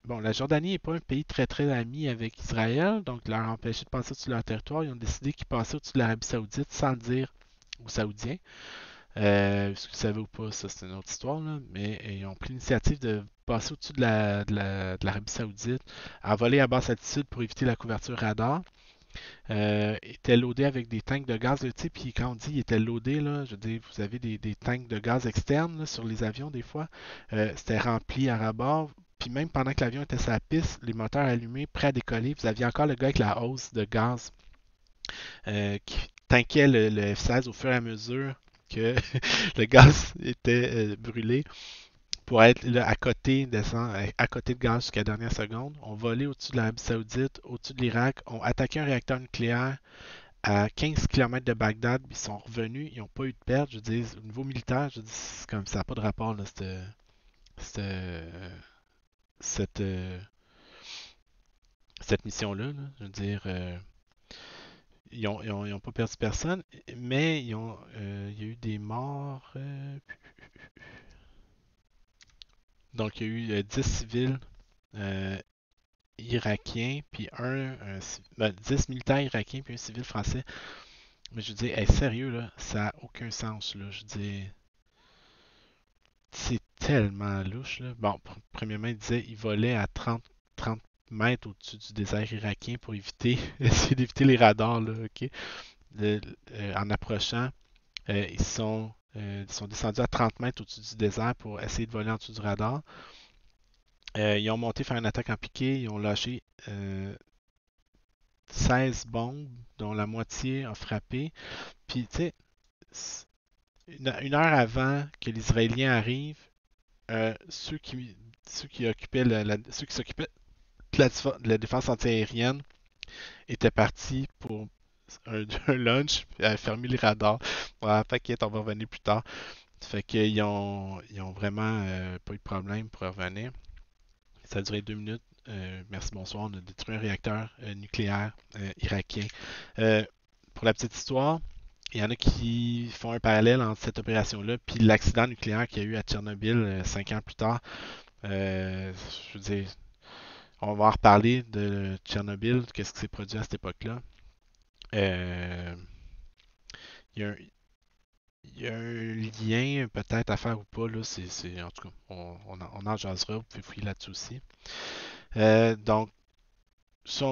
Bon, la Jordanie n'est pas un pays très très ami avec Israël, donc leur empêcher de passer au-dessus de leur territoire. Ils ont décidé qu'ils passaient au-dessus de l'Arabie Saoudite sans le dire aux Saoudiens. Ce que vous savez ou pas, ça c'est une autre histoire, là, mais ils ont pris l'initiative de passer au-dessus de l'Arabie Saoudite, à voler à basse altitude pour éviter la couverture radar. Était loadé avec des tanks de gaz, tu sais, puis quand on dit il était loadé, là, je veux dire, vous avez des tanks de gaz externes là, sur les avions des fois. C'était rempli à ras-bord. Puis même pendant que l'avion était sur la piste, les moteurs allumés, prêts à décoller, vous aviez encore le gars avec la hausse de gaz qui tankait le F-16 au fur et à mesure que le gaz était brûlé pour être là, à côté, descendre, à côté de gaz jusqu'à la dernière seconde. On volait au-dessus de l'Arabie Saoudite, au-dessus de l'Irak, ont attaqué un réacteur nucléaire à 15 km de Bagdad, ils sont revenus, ils n'ont pas eu de perte. Je veux dire, au niveau militaire, je dis, c'est comme ça n'a pas de rapport, là, cette, cette, euh, cette mission-là. Là. Je veux dire, ils ont pas perdu personne, mais il y a eu des morts. Donc, il y a eu 10 civils euh, irakiens, puis 10 militaires irakiens, puis un civil français. Mais je dis, hey, sérieux, là, ça n'a aucun sens, là. Je dis, c'est tellement louche, là. Bon, premièrement, il disait, il volait à 30 mètres au-dessus du désert irakien pour essayer d'éviter les radars, là, OK? En approchant, ils sont descendus à 30 mètres au-dessus du désert pour essayer de voler en dessous du radar. Ils ont monté faire une attaque en piqué, ils ont lâché 16 bombes, dont la moitié a frappé. Puis, tu sais, une heure avant que les Israéliens arrivent, euh, ceux qui, ceux qui occupaient ceux qui s'occupaient de la défense antiaérienne étaient partis pour un lunch, fermer les radars. Ouais, t'inquiète, on va revenir plus tard. Fait qu'ils ont vraiment pas eu de problème pour revenir. Ça a duré 2 minutes. Merci, bonsoir. On a détruit un réacteur nucléaire irakien. Euh, pour la petite histoire, il y en a qui font un parallèle entre cette opération-là puis l'accident nucléaire qu'il y a eu à Tchernobyl 5 ans plus tard. Je veux dire, on va en reparler de Tchernobyl, qu'est-ce qui s'est produit à cette époque-là. Euh, il y a un, il y a un lien peut-être à faire ou pas, là, en tout cas, on en jasera, vous pouvez fouiller là-dessus aussi. Donc,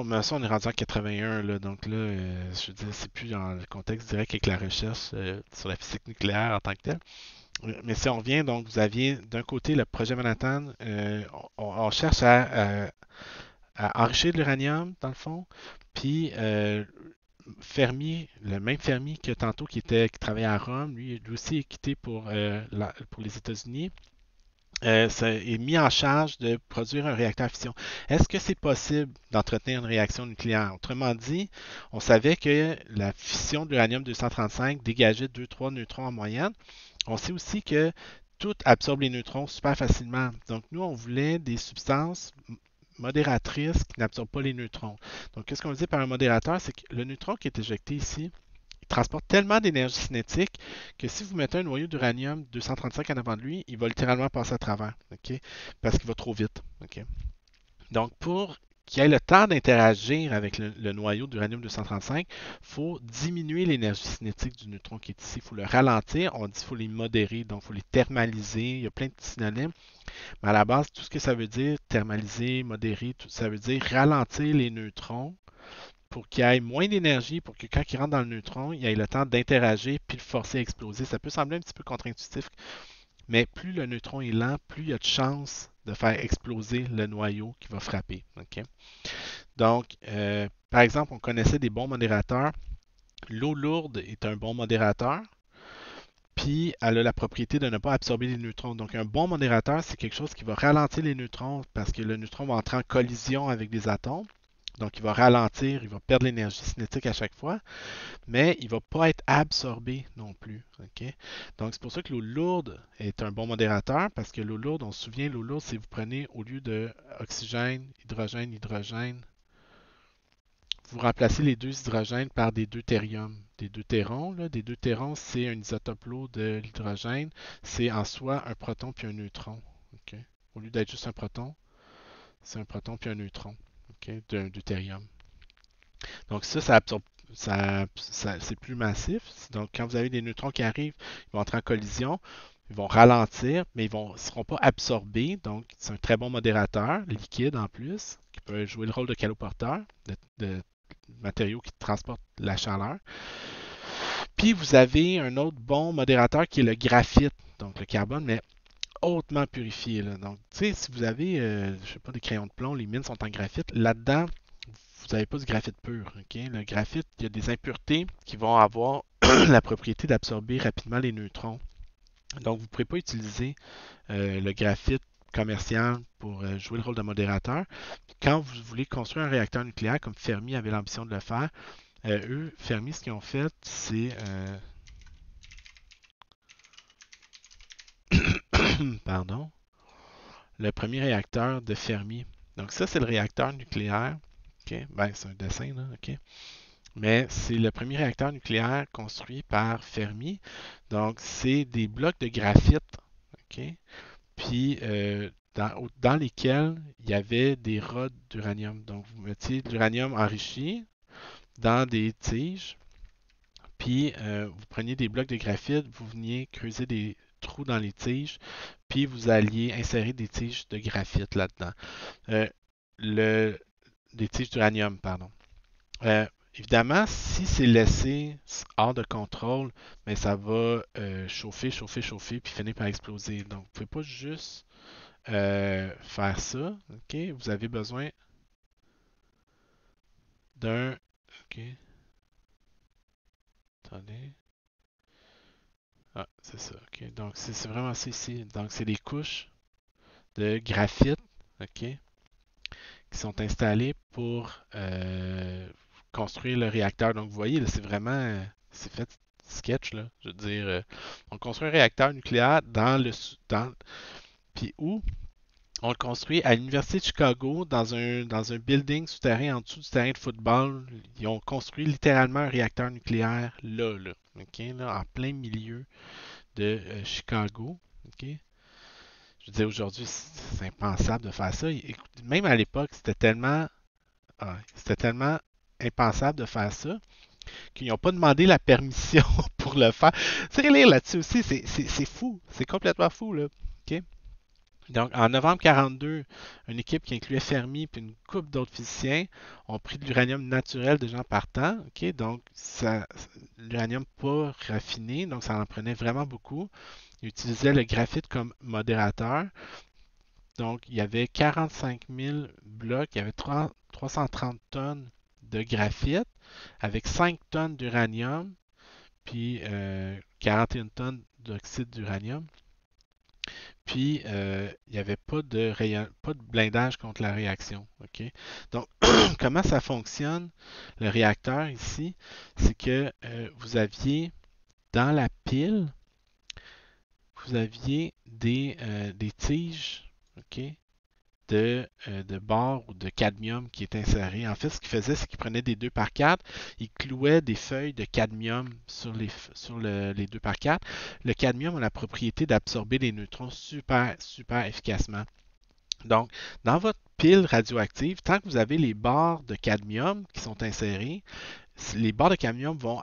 mais ça, on est rendu en 81, là, donc là, je veux dire, c'est plus dans le contexte direct avec la recherche sur la physique nucléaire en tant que telle. Mais si on revient, donc, vous aviez d'un côté le projet Manhattan, on cherche à enrichir de l'uranium, dans le fond, puis Fermi, le même Fermi que tantôt qui travaillait à Rome, lui aussi est quitté pour les États-Unis. Ça est mis en charge de produire un réacteur à fission. Est-ce que c'est possible d'entretenir une réaction nucléaire? Autrement dit, on savait que la fission de l'uranium 235 dégageait 2-3 neutrons en moyenne. On sait aussi que tout absorbe les neutrons super facilement. Donc, nous, on voulait des substances modératrices qui n'absorbent pas les neutrons. Donc, qu'est-ce qu'on dit par un modérateur? C'est que le neutron qui est éjecté ici, il transporte tellement d'énergie cinétique que si vous mettez un noyau d'uranium 235 en avant de lui, il va littéralement passer à travers, ok? Parce qu'il va trop vite. Ok? Donc, pour qu'il ait le temps d'interagir avec le noyau d'uranium 235, il faut diminuer l'énergie cinétique du neutron qui est ici. Il faut le ralentir. On dit qu'il faut les modérer, donc il faut les thermaliser. Il y a plein de synonymes. Mais à la base, tout ce que ça veut dire, thermaliser, modérer, tout, ça veut dire ralentir les neutrons pour qu'il y ait moins d'énergie, pour que quand il rentre dans le neutron, il ait le temps d'interagir puis le forcer à exploser. Ça peut sembler un petit peu contre-intuitif, mais plus le neutron est lent, plus il y a de chances de faire exploser le noyau qui va frapper. Okay? Donc, par exemple, on connaissait des bons modérateurs. L'eau lourde est un bon modérateur, puis elle a la propriété de ne pas absorber les neutrons. Donc, un bon modérateur, c'est quelque chose qui va ralentir les neutrons parce que le neutron va entrer en collision avec des atomes. Donc, il va ralentir, il va perdre l'énergie cinétique à chaque fois, mais il ne va pas être absorbé non plus. Okay? Donc, c'est pour ça que l'eau lourde est un bon modérateur, parce que l'eau lourde, on se souvient, l'eau lourde, c'est vous prenez au lieu de oxygène, hydrogène, hydrogène, vous remplacez les deux hydrogènes par des deutériums. Des deutérons, là, des deutérons, c'est un isotope lourd de l'hydrogène. C'est en soi un proton puis un neutron. Okay? Au lieu d'être juste un proton, c'est un proton puis un neutron okay? D'un deutérium. Donc ça absorbe, c'est plus massif. Donc quand vous avez des neutrons qui arrivent, ils vont entrer en collision, ils vont ralentir, mais ils ne seront pas absorbés. Donc c'est un très bon modérateur, liquide en plus, qui peut jouer le rôle de caloporteur, de matériaux qui transportent la chaleur. Puis vous avez un autre bon modérateur qui est le graphite, donc le carbone, mais hautement purifié. Là. Donc, tu sais, si vous avez, je sais pas, des crayons de plomb, les mines sont en graphite, là-dedans, vous n'avez pas du graphite pur. Okay? Le graphite, il y a des impuretés qui vont avoir la propriété d'absorber rapidement les neutrons. Donc, vous ne pourrez pas utiliser le graphite commercial pour jouer le rôle de modérateur. Quand vous voulez construire un réacteur nucléaire, comme Fermi avait l'ambition de le faire, eux, Fermi, ce qu'ils ont fait, c'est... pardon. Le premier réacteur de Fermi. Donc ça, c'est le réacteur nucléaire. Okay? Ben, c'est un dessin, là. OK? Mais c'est le premier réacteur nucléaire construit par Fermi. Donc, c'est des blocs de graphite, OK? Puis, dans lesquels il y avait des rods d'uranium. Donc, vous mettiez de l'uranium enrichi dans des tiges. Puis, vous preniez des blocs de graphite, vous veniez creuser des trous dans les tiges, puis vous alliez insérer des tiges de graphite là-dedans. Euh, le, des tiges d'uranium, pardon. Évidemment, si c'est laissé hors de contrôle, mais ça va chauffer, chauffer, chauffer, puis finir par exploser. Donc, vous ne pouvez pas juste faire ça. Ok? Vous avez besoin d'un OK. Attendez. Ah, c'est ça. OK. Donc, c'est vraiment ça ici. Donc, c'est des couches de graphite, OK, qui sont installées pour construire le réacteur. Donc, vous voyez, là, c'est vraiment, c'est fait sketch, là. Je veux dire, on construit un réacteur nucléaire puis où? On le construit à l'Université de Chicago dans un building souterrain en dessous du terrain de football. Ils ont construit littéralement un réacteur nucléaire là, OK, là, en plein milieu de Chicago. OK? Je veux dire, aujourd'hui, c'est impensable de faire ça. Écoute, même à l'époque, c'était tellement impensable de faire ça qu'ils n'ont pas demandé la permission pour le faire. C'est lire là-dessus aussi, c'est fou. C'est complètement fou, là. OK? Donc, en novembre 42, une équipe qui incluait Fermi et une couple d'autres physiciens ont pris de l'uranium naturel de gens partants. OK? Donc, l'uranium pas raffiné, donc ça en prenait vraiment beaucoup. Ils utilisaient le graphite comme modérateur. Donc, il y avait 45 000 blocs, il y avait 330 tonnes de graphite avec 5 tonnes d'uranium, puis 41 tonnes d'oxyde d'uranium. Puis, il n'y avait pas de blindage contre la réaction. OK? Donc, comment ça fonctionne, le réacteur ici? C'est que vous aviez dans la pile, vous aviez des tiges, OK, de bore ou de cadmium qui est inséré. En fait, ce qu'il faisait, c'est qu'il prenait des 2 par 4, il clouait des feuilles de cadmium sur les 2 par 4. Le cadmium a la propriété d'absorber les neutrons super, super efficacement. Donc, dans votre pile radioactive, tant que vous avez les barres de cadmium qui sont insérées, les barres de cadmium vont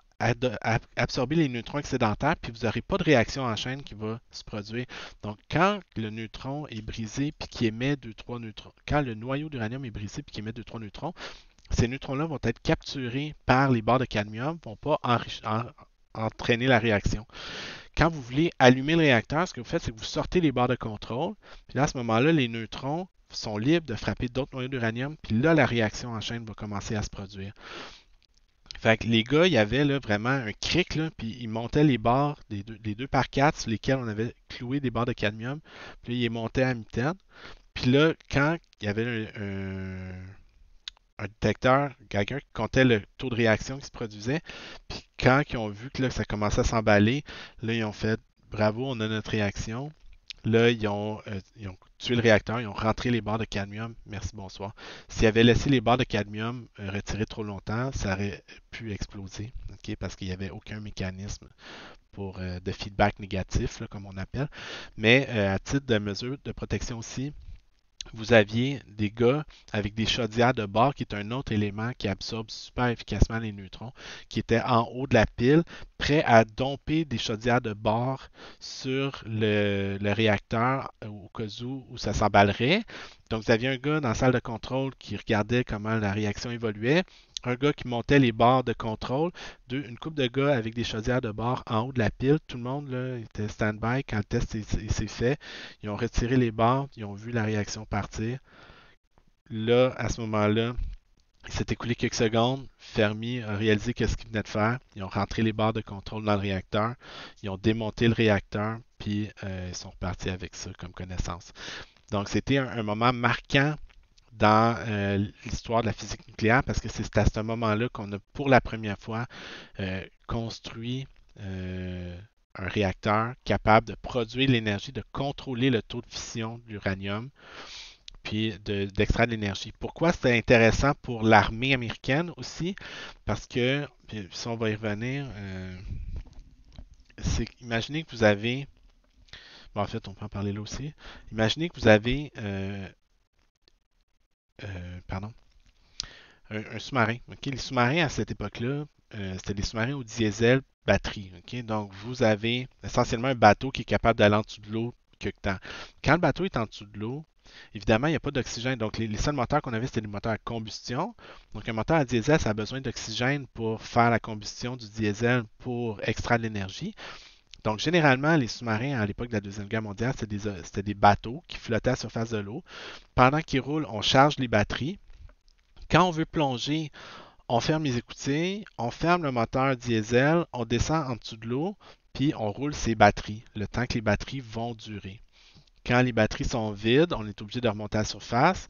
absorber les neutrons excédentaires, puis vous n'aurez pas de réaction en chaîne qui va se produire. Donc, quand le neutron est brisé puis qui émet 2-3 neutrons, quand le noyau d'uranium est brisé puis qui émet 2-3 neutrons, ces neutrons-là vont être capturés par les barres de cadmium, ne vont pas entraîner la réaction. Quand vous voulez allumer le réacteur, ce que vous faites, c'est que vous sortez les barres de contrôle, puis là, à ce moment-là, les neutrons sont libres de frapper d'autres noyaux d'uranium, puis là, la réaction en chaîne va commencer à se produire. Fait que les gars, il y avait là, vraiment un cric, là, puis ils montaient les barres des 2 par 4 sur lesquels on avait cloué des barres de cadmium, puis là, ils les montaient à mi-temps. Puis là, quand il y avait un détecteur, quelqu'un qui comptait le taux de réaction qui se produisait, puis quand ils ont vu que là, ça commençait à s'emballer, là, ils ont fait bravo, on a notre réaction. Là, ils ont tué le réacteur, ils ont rentré les barres de cadmium. Merci, bonsoir. S'ils avaient laissé les barres de cadmium retirées trop longtemps, ça aurait pu exploser, ok, parce qu'il n'y avait aucun mécanisme de feedback négatif, là, comme on appelle. Mais à titre de mesure de protection aussi, vous aviez des gars avec des chaudières de bord, qui est un autre élément qui absorbe super efficacement les neutrons, qui étaient en haut de la pile, prêts à domper des chaudières de bord sur le réacteur au cas où ça s'emballerait. Donc, vous aviez un gars dans la salle de contrôle qui regardait comment la réaction évoluait, un gars qui montait les barres de contrôle, une couple de gars avec des chaudières de bord en haut de la pile. Tout le monde là, était stand-by quand le test s'est fait. Ils ont retiré les barres, ils ont vu la réaction partir. Là, à ce moment-là, il s'est écoulé quelques secondes. Fermi a réalisé qu'est-ce qu'il venait de faire. Ils ont rentré les barres de contrôle dans le réacteur. Ils ont démonté le réacteur, puis ils sont repartis avec ça comme connaissance. Donc, c'était un moment marquant dans l'histoire de la physique nucléaire parce que c'est à ce moment-là qu'on a pour la première fois construit un réacteur capable de produire l'énergie, de contrôler le taux de fission de l'uranium, puis d'extraire de l'énergie. Pourquoi c'était intéressant pour l'armée américaine aussi? Parce que, puis ça on va y revenir, imaginez que vous avez, bon, en fait on peut en parler là aussi, imaginez que vous avez, pardon, un sous-marin. Okay? Les sous-marins à cette époque-là, c'était des sous-marins au diesel batterie. Okay? Donc, vous avez essentiellement un bateau qui est capable d'aller en dessous de l'eau quelque temps. Quand le bateau est en dessous de l'eau, évidemment, il n'y a pas d'oxygène. Donc, les seuls moteurs qu'on avait, c'était des moteurs à combustion. Donc, un moteur à diesel, ça a besoin d'oxygène pour faire la combustion du diesel pour extraire de l'énergie. Donc, généralement, les sous-marins à l'époque de la Deuxième Guerre mondiale, c'était des bateaux qui flottaient à la surface de l'eau. Pendant qu'ils roulent, on charge les batteries. Quand on veut plonger, On ferme les écoutilles, on ferme le moteur diesel, on descend en dessous de l'eau, puis on roule ses batteries, le temps que les batteries vont durer. Quand les batteries sont vides, on est obligé de remonter à la surface,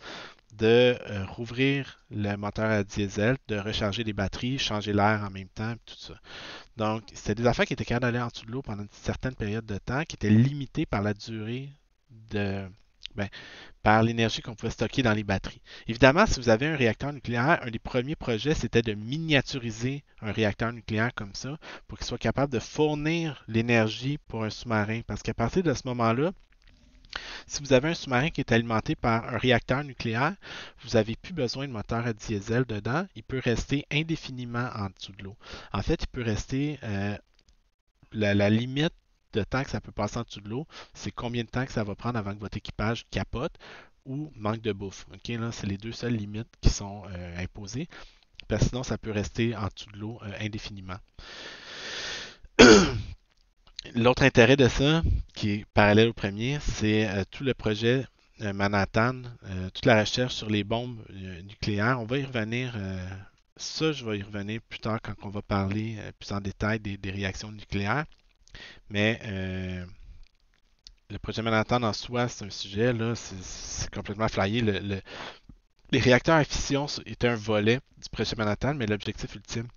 de rouvrir le moteur à diesel, de recharger les batteries, changer l'air en même temps, tout ça. Donc, c'était des affaires qui étaient capables d'aller en dessous de l'eau pendant une certaine période de temps, qui étaient limitées par la durée de, ben, par l'énergie qu'on pouvait stocker dans les batteries. Évidemment, si vous avez un réacteur nucléaire, un des premiers projets, c'était de miniaturiser un réacteur nucléaire comme ça pour qu'il soit capable de fournir l'énergie pour un sous-marin. Parce qu'à partir de ce moment-là, si vous avez un sous-marin qui est alimenté par un réacteur nucléaire, vous n'avez plus besoin de moteur à diesel dedans. Il peut rester indéfiniment en dessous de l'eau. En fait, il peut rester la limite de temps que ça peut passer en dessous de l'eau, c'est combien de temps que ça va prendre avant que votre équipage capote ou manque de bouffe. Ok, là, c'est les deux seules limites qui sont imposées. Parce que sinon, ça peut rester en dessous de l'eau indéfiniment. L'autre intérêt de ça, qui est parallèle au premier, c'est tout le projet Manhattan, toute la recherche sur les bombes nucléaires. On va y revenir. Ça, je vais y revenir plus tard quand on va parler plus en détail des réactions nucléaires. Mais le projet Manhattan en soi, c'est un sujet, là, c'est complètement flyé. Les réacteurs à fission étaient un volet du projet Manhattan, mais l'objectif ultime,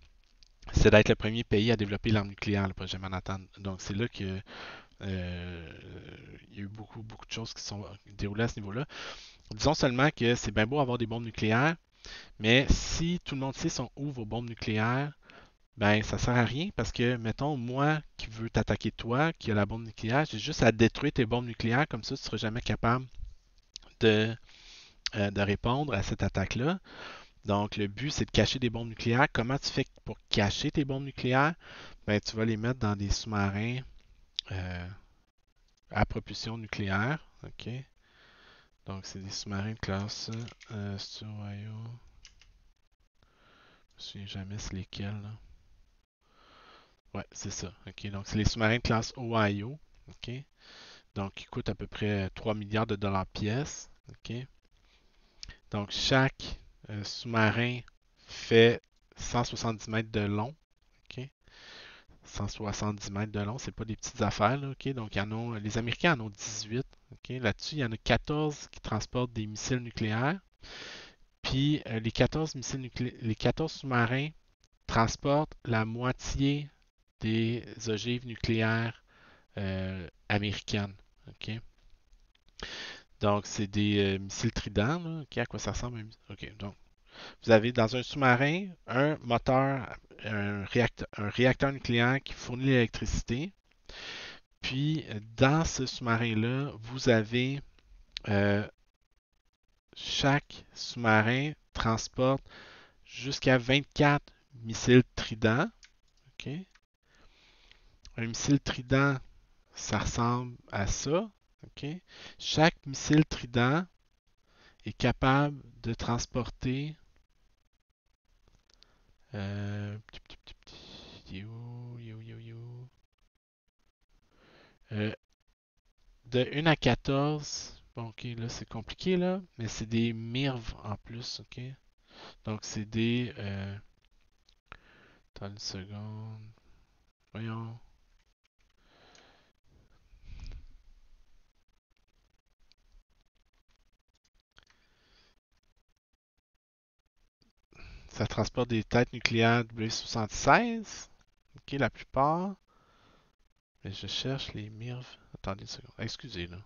c'est d'être le premier pays à développer l'arme nucléaire, le projet Manhattan. Donc c'est là que il y a eu beaucoup, beaucoup de choses qui sont déroulées à ce niveau-là. Disons seulement que c'est bien beau avoir des bombes nucléaires, mais si tout le monde sait sont où vos bombes nucléaires, ben ça sert à rien parce que, mettons, moi qui veux t'attaquer toi, qui a la bombe nucléaire, j'ai juste à détruire tes bombes nucléaires, comme ça tu ne seras jamais capable de, de répondre à cette attaque-là. Donc le but c'est de cacher des bombes nucléaires. Comment tu fais pour cacher tes bombes nucléaires? Ben tu vas les mettre dans des sous-marins euh, à propulsion nucléaire. OK? Donc c'est des sous-marins de classe Ohio. Je ne me souviens jamais c'est lesquels. Là. Ouais, c'est ça. OK, donc c'est les sous-marins de classe Ohio. OK? Donc, ils coûtent à peu près 3 milliards de dollars pièce. OK? Donc, chaque sous-marin fait 170 mètres de long. OK? 170 mètres de long, c'est pas des petites affaires. Là, OK? Donc, les Américains en ont 18. OK? Là-dessus, il y en a 14 qui transportent des missiles nucléaires. Puis, les 14 sous-marins transportent la moitié des ogives nucléaires américaines. OK? Donc, c'est des missiles Trident. Là. OK, à quoi ça ressemble? OK, donc, vous avez dans un sous-marin un moteur, un réacteur nucléaire qui fournit l'électricité. Puis, dans ce sous-marin-là, vous avez euh, chaque sous-marin transporte jusqu'à 24 missiles Trident. OK? Un missile Trident, ça ressemble à ça. OK? Chaque missile Trident est capable de transporter euh, de 1 à 14. Bon, ok, là c'est compliqué là, mais c'est des MIRV en plus, ok? Donc c'est des. Attends une seconde. Voyons. Ça transporte des têtes nucléaires W76. Ok, la plupart. Mais je cherche les MIRV. Attendez une seconde. Excusez là.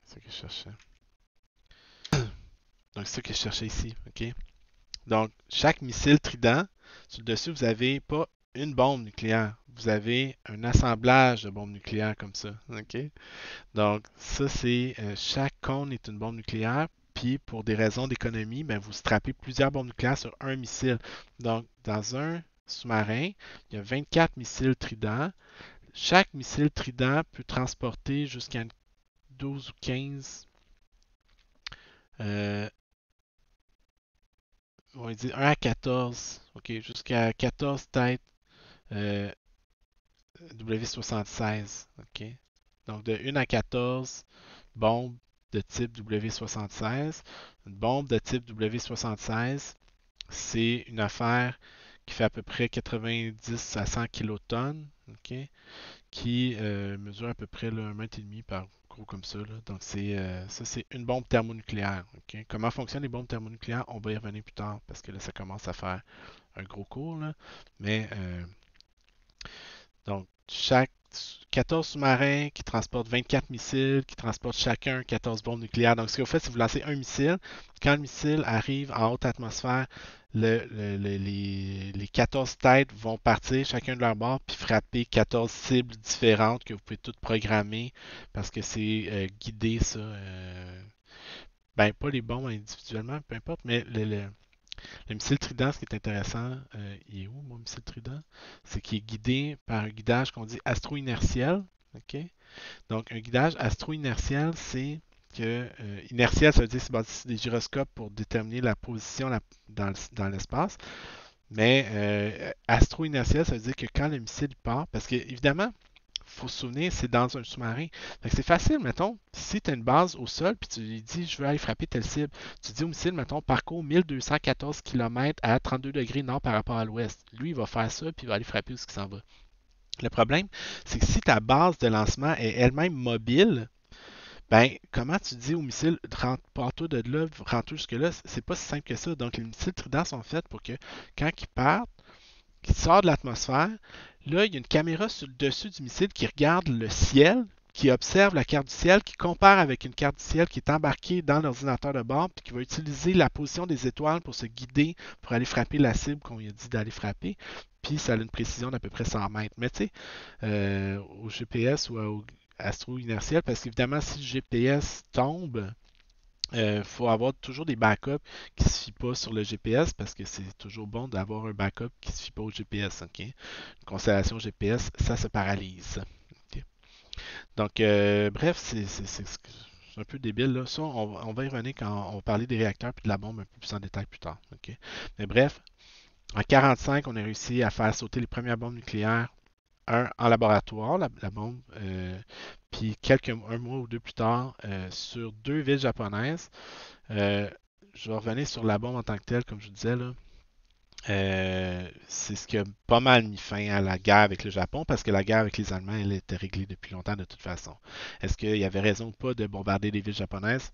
C'est ce que je cherchais. Donc c'est ce que je cherchais ici, ok? Donc, chaque missile Trident, sur le dessus, vous n'avez pas une bombe nucléaire. Vous avez un assemblage de bombes nucléaires comme ça. OK? Donc, ça, c'est chaque cône est une bombe nucléaire. Puis, pour des raisons d'économie, ben, vous strappez plusieurs bombes nucléaires sur un missile. Donc, dans un sous-marin, il y a 24 missiles Trident. Chaque missile Trident peut transporter jusqu'à 12 ou 15 on va dire 1 à 14, ok, jusqu'à 14 têtes euh, W76, ok. Donc de 1 à 14 bombes de type W76. Une bombe de type W76, c'est une affaire qui fait à peu près 90 à 100 kilotonnes, ok, qui mesure à peu près là, 1,5 m par gros comme ça, là. Donc ça, c'est une bombe thermonucléaire. Ok. Comment fonctionnent les bombes thermonucléaires? On va y revenir plus tard parce que là, ça commence à faire un gros cours, là. Mais donc, chaque 14 sous-marins qui transportent 24 missiles, qui transportent chacun 14 bombes nucléaires. Donc, ce que vous faites, c'est que vous lancez un missile. Quand le missile arrive en haute atmosphère, les 14 têtes vont partir chacun de leur bord puis frapper 14 cibles différentes que vous pouvez toutes programmer parce que c'est guidé, ça. Ben, pas les bombes individuellement, peu importe, mais le missile Trident, ce qui est intéressant, il est où mon missile Trident? C'est qu'il est guidé par un guidage qu'on dit astro-inertiel. OK? Donc, un guidage astro-inertiel, c'est que inertiel, ça veut dire que c'est basé sur des gyroscopes pour déterminer la position dans l'espace. Mais astro-inertiel, ça veut dire que quand le missile part, parce que évidemment, faut se souvenir, c'est dans un sous-marin. C'est facile, mettons, si tu as une base au sol, puis tu lui dis, je veux aller frapper telle cible, tu dis au missile, mettons, parcours 1214 km à 32 degrés nord par rapport à l'ouest. Lui, il va faire ça, puis il va aller frapper où ce qui s'en va. Le problème, c'est que si ta base de lancement est elle-même mobile, ben, comment tu dis au missile, pars-toi de là, rentre jusque-là, c'est pas si simple que ça. Donc, les missiles Trident sont faits pour que quand ils partent, qui sort de l'atmosphère. Là, il y a une caméra sur le dessus du missile qui regarde le ciel, qui observe la carte du ciel, qui compare avec une carte du ciel qui est embarquée dans l'ordinateur de bord, puis qui va utiliser la position des étoiles pour se guider pour aller frapper la cible qu'on lui a dit d'aller frapper. Puis ça a une précision d'à peu près 100 mètres. Mais tu sais, au GPS ou au astro-inertiel, parce qu'évidemment, si le GPS tombe, faut avoir toujours des backups qui ne se fient pas sur le GPS parce que c'est toujours bon d'avoir un backup qui ne se fie pas au GPS. Ok? Une constellation GPS, ça se paralyse. Ok? Donc, bref, c'est un peu débile. Là. Ça, on va y revenir quand on va parler des réacteurs et de la bombe un peu plus en détail plus tard. Ok? Mais bref, en 1945, on a réussi à faire sauter les premières bombes nucléaires en laboratoire, la bombe, puis un mois ou deux plus tard, sur deux villes japonaises. Euh, je vais revenir sur la bombe en tant que telle, comme je vous disais là. C'est ce qui a pas mal mis fin à la guerre avec le Japon, parce que la guerre avec les Allemands, elle était réglée depuis longtemps de toute façon. Est-ce qu'il y avait raison ou pas de bombarder les villes japonaises?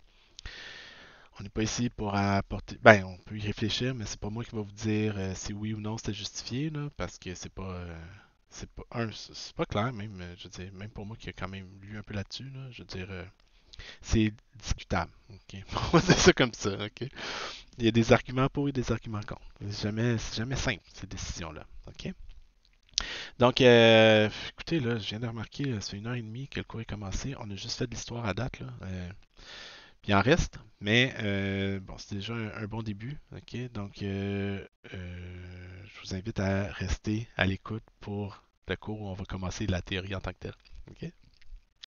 On n'est pas ici pour apporter. Ben, on peut y réfléchir, mais c'est pas moi qui va vous dire si oui ou non c'était justifié, là, parce que c'est pas clair, même, je veux dire, même pour moi qui ai quand même lu un peu là-dessus, là, je veux dire, c'est discutable. Ok? On va dire ça comme ça. Ok? Il y a des arguments pour et des arguments contre. C'est jamais simple, ces décisions-là. Ok? Donc, écoutez, là, je viens de remarquer, ça fait 1 heure et demie que le cours est commencé. On a juste fait de l'histoire à date, là. Puis il en reste, mais bon, c'est déjà un bon début. Ok? Donc, je vous invite à rester à l'écoute pour le cours où on va commencer la théorie en tant que telle. Ok?